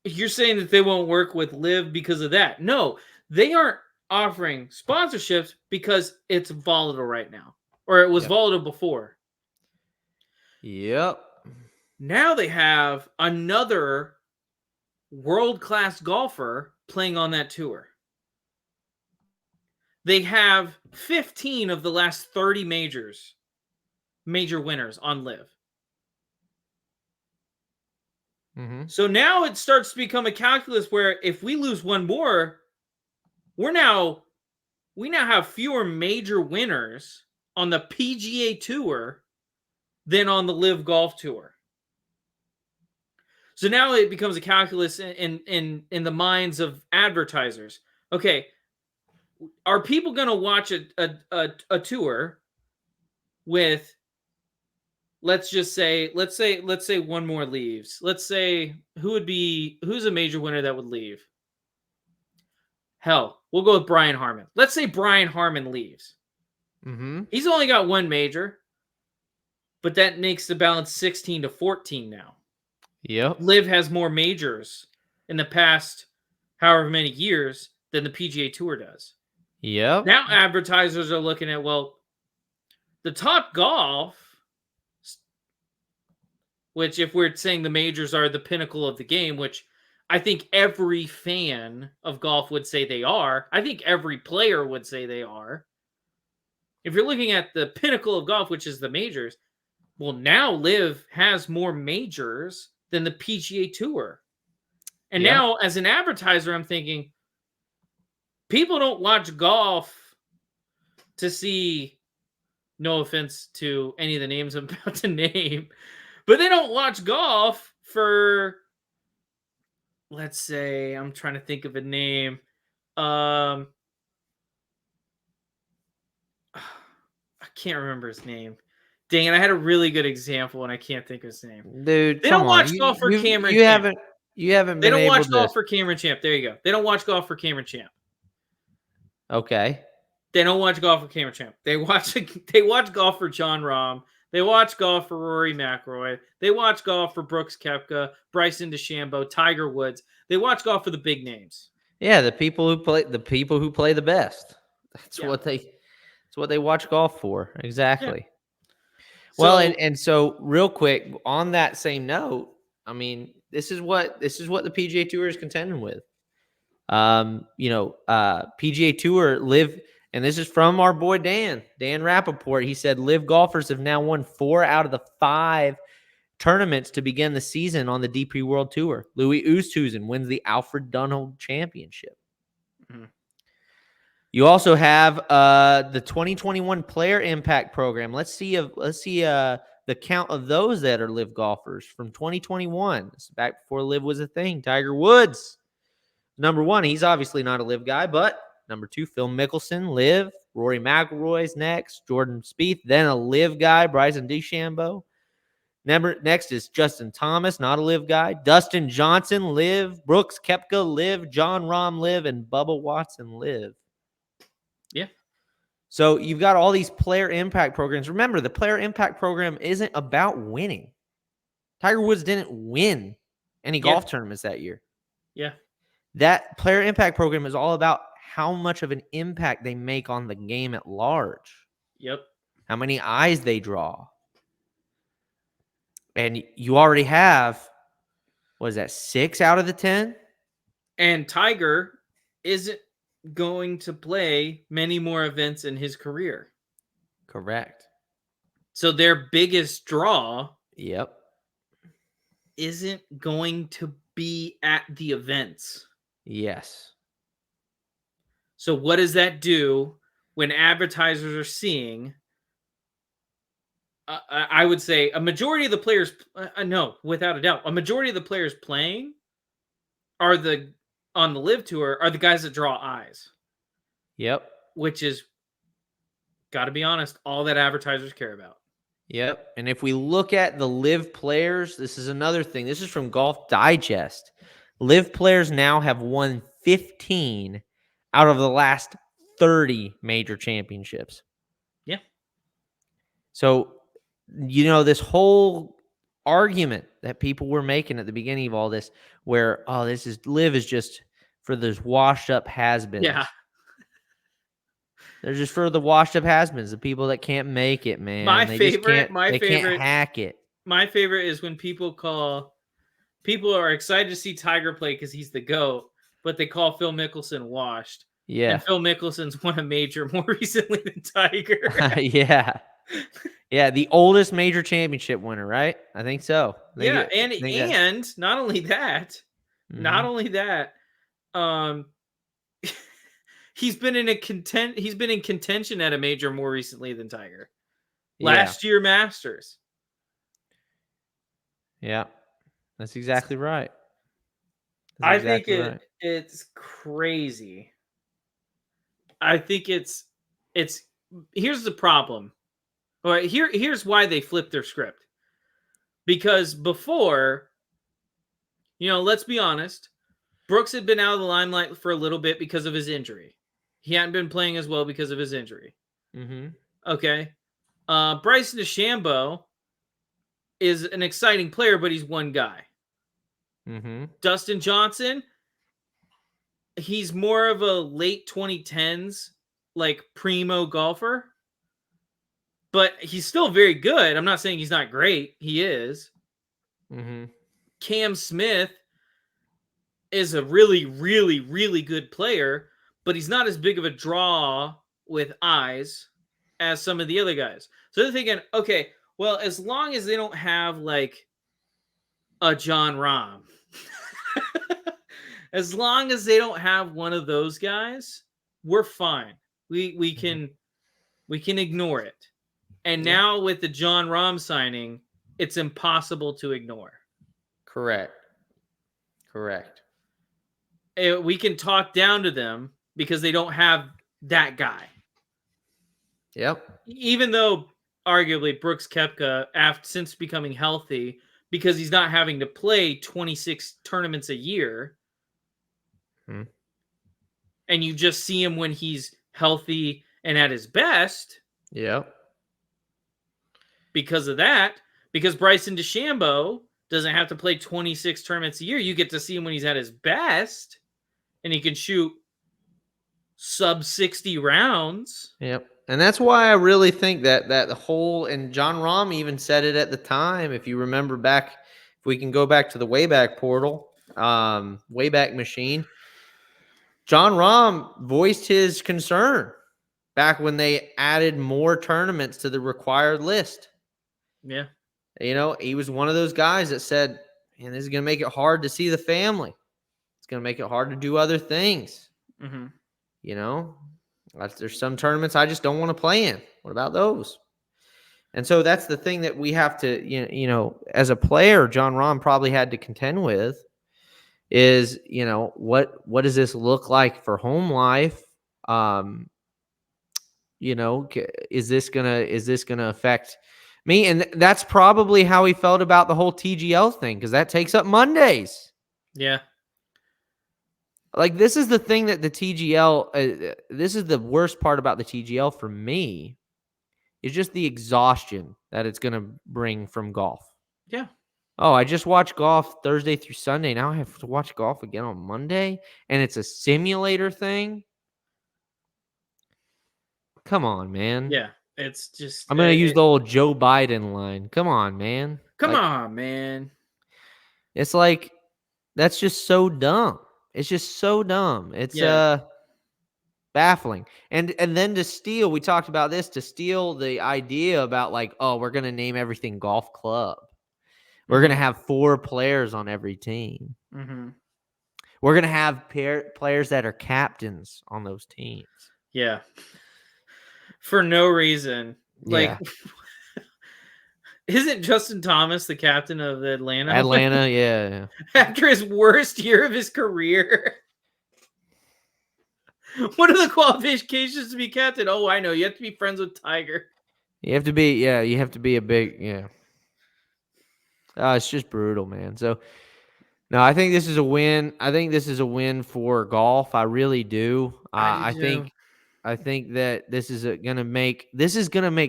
You're saying that they won't work with LIV because of that. No, they aren't offering sponsorships because it's volatile right now, or it was volatile before. Yep. Now they have another world-class golfer playing on that tour. They have 15 of the last 30 major winners on LIV. Mm-hmm. So now it starts to become a calculus where if we lose one more, we now have fewer major winners on the PGA Tour than on the LIV Golf Tour. So now it becomes a calculus in the minds of advertisers. Okay, are people going to watch a tour with, let's say one more leaves. Let's say who's a major winner that would leave? Hell, we'll go with Brian Harmon. Let's say Brian Harmon leaves. Mm-hmm. He's only got one major, but that makes the balance 16-14 now. Yep. LIV has more majors in the past however many years than the PGA Tour does. Yep. Now advertisers are looking at, well, the Top Golf, which if we're saying the majors are the pinnacle of the game, which I think every fan of golf would say they are. I think every player would say they are. If you're looking at the pinnacle of golf, which is the majors, well, now LIV has more majors than the PGA Tour. And now, as an advertiser, I'm thinking, people don't watch golf to see, no offense to any of the names I'm about to name, but they don't watch golf for, let's say, I'm trying to think of a name. I can't remember his name. Dang it, I had a really good example and I can't think of his name. Dude, they don't watch golf for Cameron Champ. You haven't They been don't able watch to... golf for Cameron Champ. There you go. They don't watch golf for Cameron Champ. Okay. They don't watch golf for Cameron Champ. They watch golf for John Rahm. They watch golf for Rory McIlroy. They watch golf for Brooks Koepka, Bryson DeChambeau, Tiger Woods. They watch golf for the big names. Yeah, the people who play the best. That's what what they watch golf for. Exactly. Well, So- and so real quick on that same note, I mean, this is what the PGA Tour is contending with. PGA Tour live, and this is from our boy Dan Rappaport. He said live golfers have now won 4 out of the 5 tournaments to begin the season on the DP World Tour. Louis Oosthuizen wins the Alfred Dunhill Championship. Mhm. You also have the 2021 Player Impact Program. Let's see the count of those that are live golfers from 2021. This is back before live was a thing. Tiger Woods, number 1. He's obviously not a live guy, but number 2, Phil Mickelson, live. Rory McIlroy's next. Jordan Spieth, then a live guy, Bryson DeChambeau. Next is Justin Thomas, not a live guy. Dustin Johnson, live. Brooks Koepka, live. John Rahm, live. And Bubba Watson, live. Yeah. So you've got all these player impact programs. Remember, the player impact program isn't about winning. Tiger Woods didn't win any golf tournaments that year. Yeah. That player impact program is all about how much of an impact they make on the game at large. Yep. How many eyes they draw. And you already have, what is that, 6 out of the 10? And Tiger isn't going to play many more events in his career. Correct. So their biggest draw Yep. isn't going to be at the events. Yes. So what does that do when advertisers are seeing? I would say a majority of the players, no, without a doubt, a majority of the players playing are on the LIV tour are the guys that draw eyes. Yep. Which is, got to be honest, all that advertisers care about. Yep. And if we look at the LIV players, this is another thing. This is from Golf Digest. LIV players now have won 15 out of the last 30 major championships. Yeah. So, this whole argument that people were making at the beginning of all this, where, LIV is just for those washed up has-beens. Yeah. They're just for the washed up has-beens, the people that can't make it, man. They can't hack it. My favorite is when people are excited to see Tiger play because he's the GOAT, but they call Phil Mickelson washed. Yeah. And Phil Mickelson's won a major more recently than Tiger. Yeah. Yeah, the oldest major championship winner, right? I think so. And not only that, he's been in contention at a major more recently than Tiger. Last year Masters. Yeah. That's exactly right. I think it's crazy. I think it's here's the problem. All right, here's why they flipped their script. Because before, let's be honest, Brooks had been out of the limelight for a little bit because of his injury. He hadn't been playing as well because of his injury. Mm-hmm. Okay. Bryson DeChambeau is an exciting player, but he's one guy. Mm-hmm. Dustin Johnson, he's more of a late 2010s, like primo golfer. But he's still very good. I'm not saying he's not great. He is. Mm-hmm. Cam Smith is a really, really, really good player, but he's not as big of a draw with eyes as some of the other guys. So they're thinking, okay, well, as long as they don't have like a John Rahm, as long as they don't have one of those guys, we're fine. We can ignore it. And now with the John Rahm signing, it's impossible to ignore. Correct. We can talk down to them because they don't have that guy. Yep. Even though arguably Brooks Koepka, since becoming healthy, because he's not having to play 26 tournaments a year, and you just see him when he's healthy and at his best. Yep. Because of that, because Bryson DeChambeau doesn't have to play 26 tournaments a year, you get to see him when he's at his best, and he can shoot sub 60 rounds. Yep. And that's why I really think that the whole, and John Rahm even said it at the time. If you remember back, if we can go back to the Wayback Portal, Wayback Machine, John Rahm voiced his concern back when they added more tournaments to the required list. Yeah. You know, he was one of those guys that said, man, this is going to make it hard to see the family. It's going to make it hard to do other things. Mm-hmm. You know, there's some tournaments I just don't want to play in. What about those? And so that's the thing that we have to, you know, as a player, John Rahm probably had to contend with is, you know, what does this look like for home life? You know, is this gonna affect me? And that's probably how he felt about the whole TGL thing, because that takes up Mondays. Yeah. Like, this is the thing that the TGL, this is the worst part about the TGL for me, is just the exhaustion that it's going to bring from golf. Yeah. Oh, I just watched golf Thursday through Sunday. Now I have to watch golf again on Monday, and it's a simulator thing. Come on, man. Yeah. It's just. I'm going to use the old Joe Biden line. Come on, man. Come on, man. It's like, that's just so dumb. It's just so dumb. It's baffling. And then to steal, we talked about this, to steal the idea about like, oh, we're going to name everything golf club. We're going to have 4 players on every team. Mm-hmm. We're going to have players that are captains on those teams. Yeah. For no reason. Like, isn't Justin Thomas the captain of Atlanta? Atlanta, yeah. After his worst year of his career. What are the qualifications to be captain? Oh, I know. You have to be friends with Tiger. You have to be a big, it's just brutal, man. So, no, I think this is a win. I think this is a win for golf. I really do. I think that this is gonna make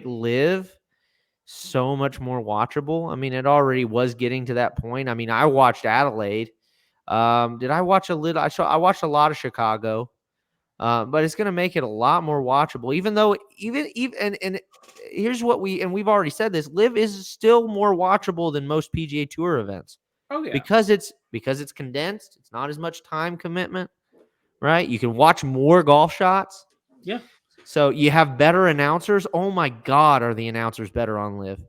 LIV so much more watchable. I mean, it already was getting to that point. I mean, I watched Adelaide. Did I watch a little? I watched a lot of Chicago. But it's going to make it a lot more watchable, even though and here's what we've already said this, LIV is still more watchable than most PGA Tour events. Oh yeah. Because it's condensed, it's not as much time commitment, right? You can watch more golf shots. Yeah. So you have better announcers. Oh my God, are the announcers better on LIV?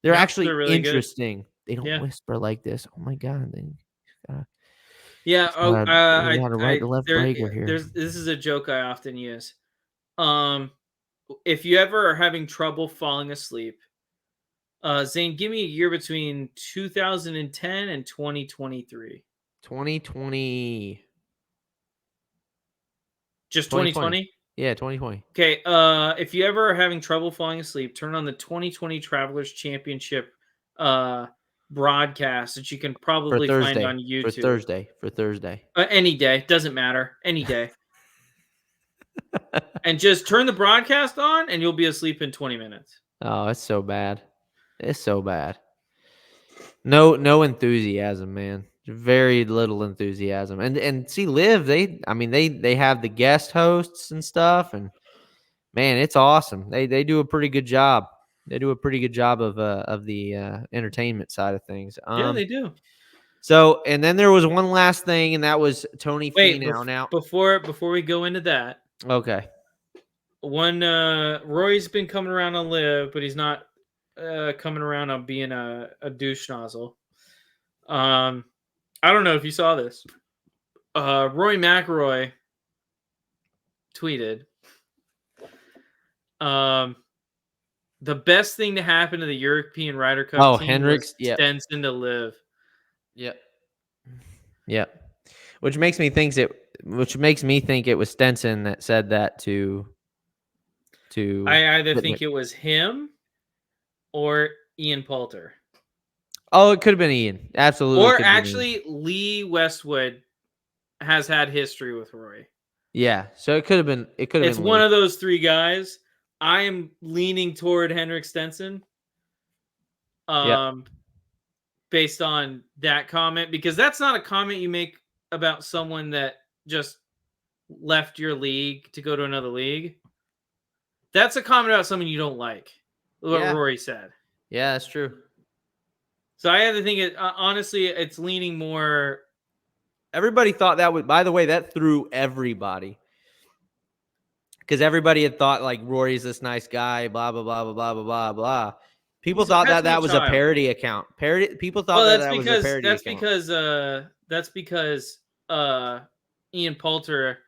They're actually really interesting. Good. They don't whisper like this. Oh my God. Yeah. I got to write the left breaker here. This is a joke I often use. If you ever are having trouble falling asleep, Zane, give me a year between 2010 and 2023. 2020. Just 2020? Yeah, 2020. Okay. If you ever are having trouble falling asleep, turn on the 2020 Travelers Championship broadcast that you can probably find on YouTube. For Thursday. Any day. Doesn't matter. Any day. And just turn the broadcast on and you'll be asleep in 20 minutes. Oh, it's so bad. It's so bad. No enthusiasm, man. Very little enthusiasm. And see, LIV, they have the guest hosts and stuff, and man, it's awesome. They do a pretty good job. They do a pretty good job of the entertainment side of things. Yeah, they do. So, and then there was one last thing, and that was Tony Finau. Now, before we go into that, okay. Roy's been coming around on LIV, but he's not coming around on being a douche nozzle. I don't know if you saw this. Rory McIlroy tweeted, the best thing to happen to the European Ryder Cup team was Stenson to LIV. Yep. Which makes me think it was Stenson that said that to I either think it was him or Ian Poulter. Oh, it could have been Ian. Absolutely. Or actually, Lee Westwood has had history with Roy. Yeah. So it could have been. It's one of those 3 guys. I am leaning toward Henrik Stenson. Based on that comment, because that's not a comment you make about someone that just left your league to go to another league. That's a comment about someone you don't like. What Yeah. Rory said. Yeah, that's true. So I have to think honestly, it's leaning more. Everybody thought that would. By the way, that threw everybody because everybody had thought like Rory's this nice guy. Blah blah blah blah blah blah blah blah. People He's a thought that pesky was a child. parody account. People thought Well, that was a parody account. that's because Ian Poulter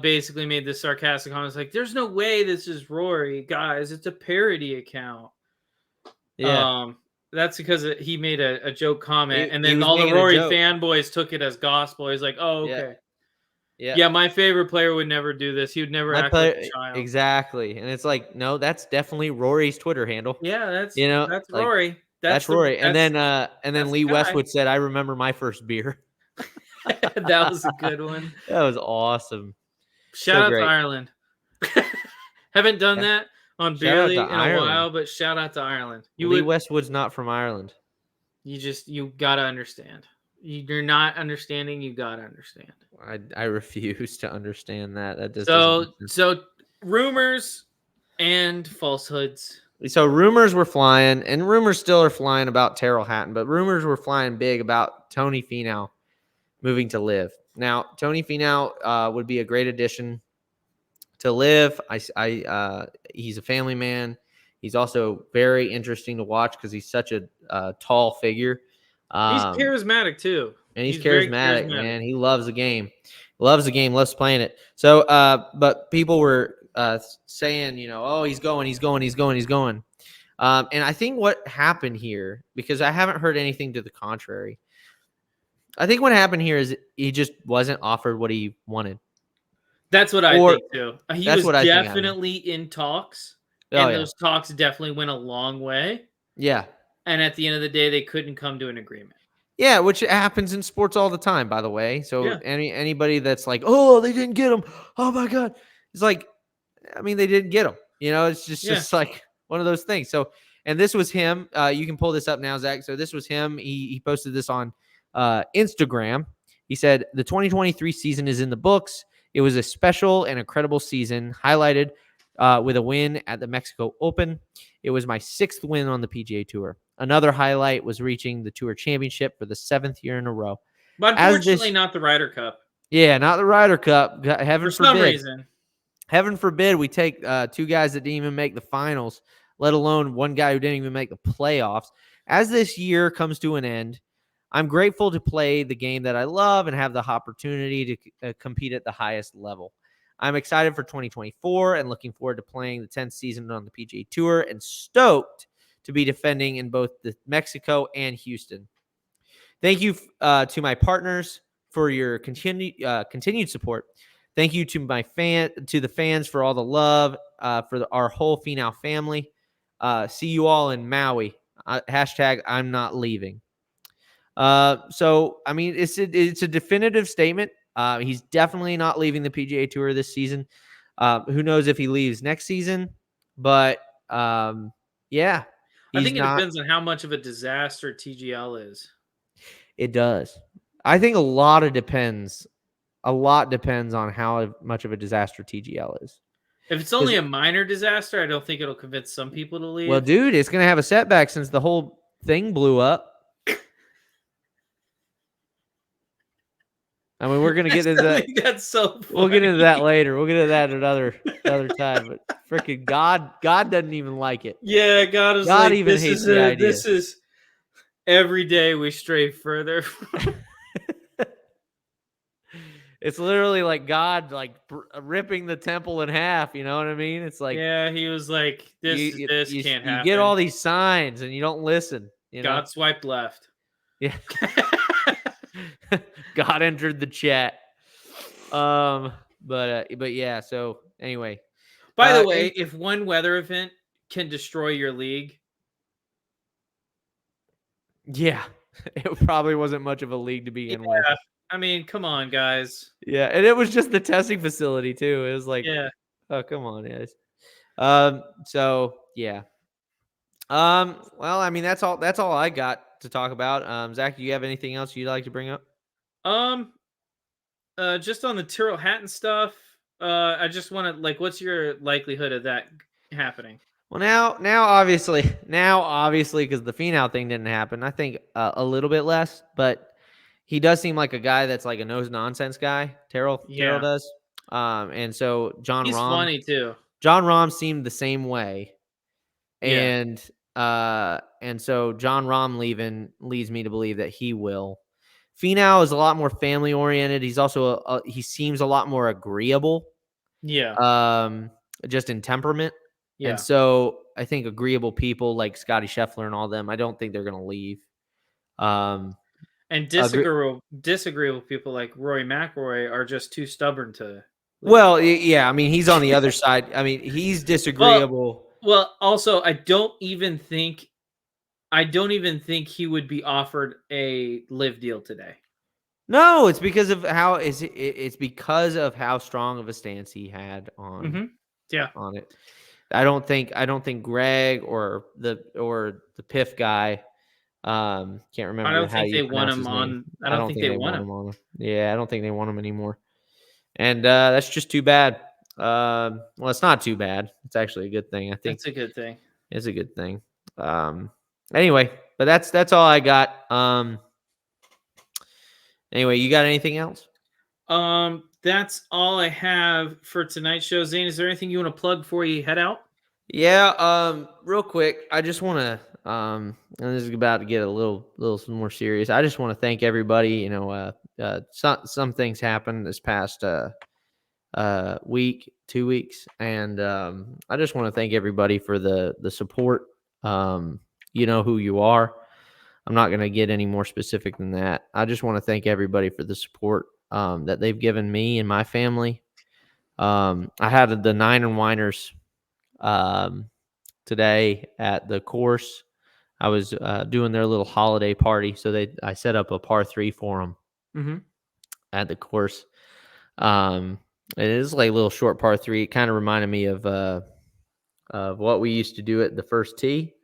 basically made this sarcastic comment. It's like, there's no way this is Rory, guys. It's a parody account. Yeah. That's because he made a joke comment, and He then was all the making a Rory joke. fanboys took it as gospel. He's like, oh, Yeah. okay. Yeah. Yeah, my favorite player would never do this. He would never act like a child. Exactly. And it's like, no, that's definitely Rory's Twitter handle. Yeah, that's like, Rory. That's Rory. And then Lee guy. Westwood said, I remember my first beer. That was a good one. That was awesome. Shout out great. to Ireland. Haven't done that on Shout out Barely to in a Ireland. while, but shout out to Ireland. Lee Westwood's not from Ireland. You gotta understand. You're not understanding. You gotta understand. I refuse to understand that. That just doesn't make sense. So rumors and falsehoods. So rumors were flying, and rumors still are flying about Terrell Hatton, but rumors were flying big about Tony Finau moving to LIV. Now, Tony Finau would be a great addition to LIV. He's a family man. He's also very interesting to watch because he's such a tall figure. He's charismatic too. And he's very charismatic, man. He loves the game. Loves loves playing it. So, but people were saying, oh, he's going. And I think what happened here, because I haven't heard anything to the contrary, I think what happened here is he just wasn't offered what he wanted. That's what I think too. He was definitely in talks, and those talks definitely went a long way. Yeah. And at the end of the day, they couldn't come to an agreement. Yeah, which happens in sports all the time, by the way. So anybody that's like, oh, they didn't get him. Oh my God. It's like, I mean, they didn't get him. It's just like one of those things. So, and this was him. You can pull this up now, Zach. So this was him. He posted this on Instagram. He said, the 2023 season is in the books. It was a special and incredible season, highlighted with a win at the Mexico Open. It was my 6th win on the PGA Tour. Another highlight was reaching the Tour Championship for the 7th year in a row. But unfortunately, not the Ryder Cup. Yeah, not the Ryder Cup. Heaven for forbid. Some reason. Heaven forbid we take 2 guys that didn't even make the finals, let alone one guy who didn't even make the playoffs. As this year comes to an end, I'm grateful to play the game that I love and have the opportunity to compete at the highest level. I'm excited for 2024 and looking forward to playing the 10th season on the PGA Tour and stoked to be defending in both the Mexico and Houston. Thank you to my partners for your continued support. Thank you to the fans for all the love, for our whole Finau family. See you all in Maui. Hashtag I'm not leaving. So, I mean, it's a definitive statement. He's definitely not leaving the PGA Tour this season. Who knows if he leaves next season? But yeah, I think it depends on how much of a disaster TGL is. It does. I think a lot depends on how much of a disaster TGL is. If it's only a minor disaster, I don't think it'll convince some people to leave. Well, dude, it's going to have a setback since the whole thing blew up. I mean, we're going to get into that. That's so funny. We'll get into that later. We'll get into that another time. But freaking God doesn't even like it. Yeah, God even hates the idea. This is every day we stray further. It's literally like God, like ripping the temple in half. You know what I mean? It's like, yeah, he was like, this can't happen. You get all these signs and you don't listen. God swiped left. Yeah. God entered the chat. But yeah. So anyway. By the way, if one weather event can destroy your league, yeah, it probably wasn't much of a league to begin with. I mean, come on, guys. Yeah, and it was just the testing facility too. It was like, oh, come on, guys. So yeah. Well, I mean, that's all I got to talk about. Zach, do you have anything else you'd like to bring up? Just on the Tyrrell Hatton stuff. I just want to what's your likelihood of that happening? Well, now, obviously, because the Finau thing didn't happen, I think a little bit less, but he does seem like a guy that's like a no nonsense guy. Terrell Yeah. does, and so He's funny too. John Rahm seemed the same way, Yeah. and so John Rahm leaving leads me to believe that he will. Finau is a lot more family oriented. He's also he seems a lot more agreeable, Yeah. just in temperament. Yeah. And so I think agreeable people like Scotty Scheffler and all them, I don't think they're going to leave. And disagreeable people like Rory McIlroy are just too stubborn to leave. Well, yeah, I mean, he's on the other side. I mean, he's disagreeable. Well, also, I don't even think he would be offered a live deal today. No, it's because of how it's because of how strong of a stance he had on on it. I don't think Greg or the Piff guy can't remember. I don't how think you they want pronounce him his on. name. I don't think they want him. on. Yeah, I don't think they want him anymore. And that's just too bad. Well, it's not too bad. It's actually a good thing. I think It's a good thing. It's a good thing. Anyway, but that's all I got. Anyway, you got anything else? That's all I have for tonight's show. Zane, is there anything you want to plug before you head out? Yeah, real quick, I just want to and this is about to get a little more serious. I just want to thank everybody. You know, some things happened this past week, 2 weeks, and I just want to thank everybody for the support. You know who you are. I'm not going to get any more specific than that. I just want to thank everybody for the support that they've given me and my family. I had the Nine and Winers today at the course. I was doing their little holiday party, so I set up a par 3 for them at the course. It is like a little short par 3. It kind of reminded me of what we used to do at the first tee,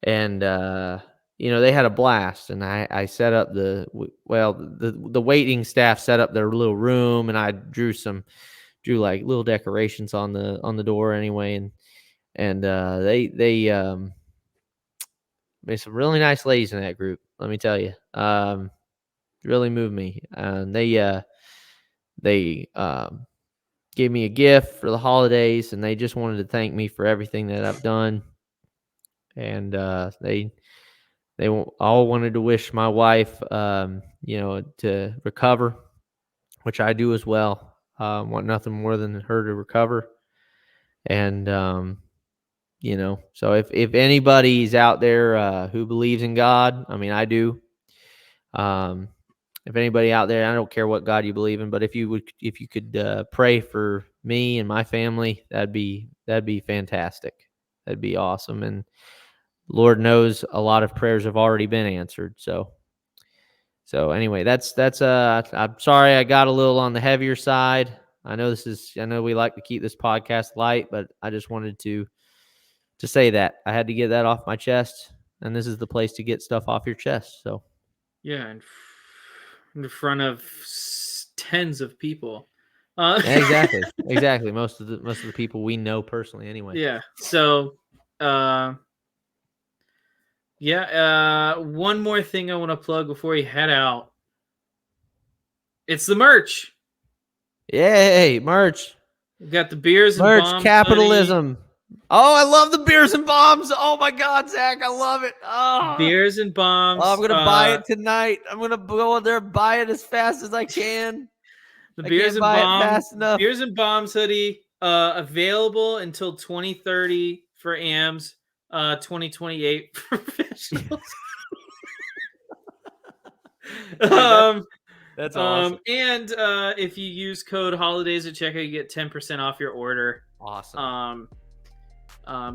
and they had a blast. And I set up the waiting staff set up their little room, and I drew like little decorations on the door anyway, and they made some really nice ladies in that group. Let me tell you, really moved me. And they gave me a gift for the holidays, and they just wanted to thank me for everything that I've done. And they all wanted to wish my wife, to recover, which I do as well. Want nothing more than her to recover. And so if anybody's out there who believes in God, I mean, I do. If anybody out there, I don't care what God you believe in, but if you could pray for me and my family, that'd be fantastic. That'd be awesome. And Lord knows a lot of prayers have already been answered. So anyway, that's I'm sorry I got a little on the heavier side. I know we like to keep this podcast light, but I just wanted to say that. I had to get that off my chest, and this is the place to get stuff off your chest. So yeah, in front of tens of people. Exactly. Most of the people we know personally, anyway. Yeah. So, one more thing I want to plug before you head out. It's the merch. Yay, merch. We've got the beers and merch, bombs. Capitalism. Hoodie. Oh, I love the beers and bombs. Oh my God, Zach, I love it. Oh. Beers and bombs. Oh, I'm gonna buy it tonight. I'm gonna go in there and buy it as fast as I can. The beers and bombs hoodie available until 2030 for AMs, 2028 for professionals. That's awesome. And if you use code holidays at checkout, you get 10% off your order. Awesome.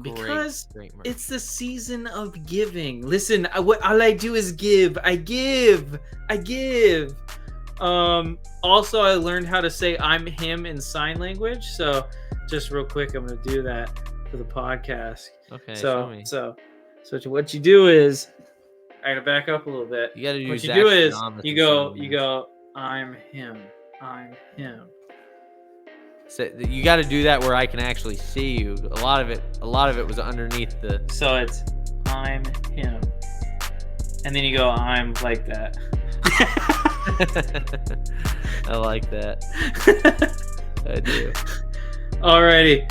Because it's the season of giving. Listen, all I do is give. I give. Also, I learned how to say I'm him in sign language. So just real quick, I'm going to do that for the podcast. Okay. So what you do is, I got to back up a little bit. You got to do what you do is you go, I'm him. So you got to do that where I can actually see you. A lot of it was underneath the. So it's I'm him, and then you go I'm like that. I like that. I do. Alrighty.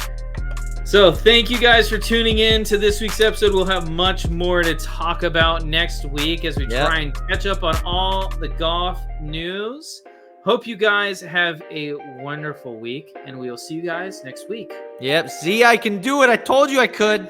So thank you guys for tuning in to this week's episode. We'll have much more to talk about next week as we try and catch up on all the golf news. Hope you guys have a wonderful week, and we will see you guys next week. Yep. See, I can do it. I told you I could.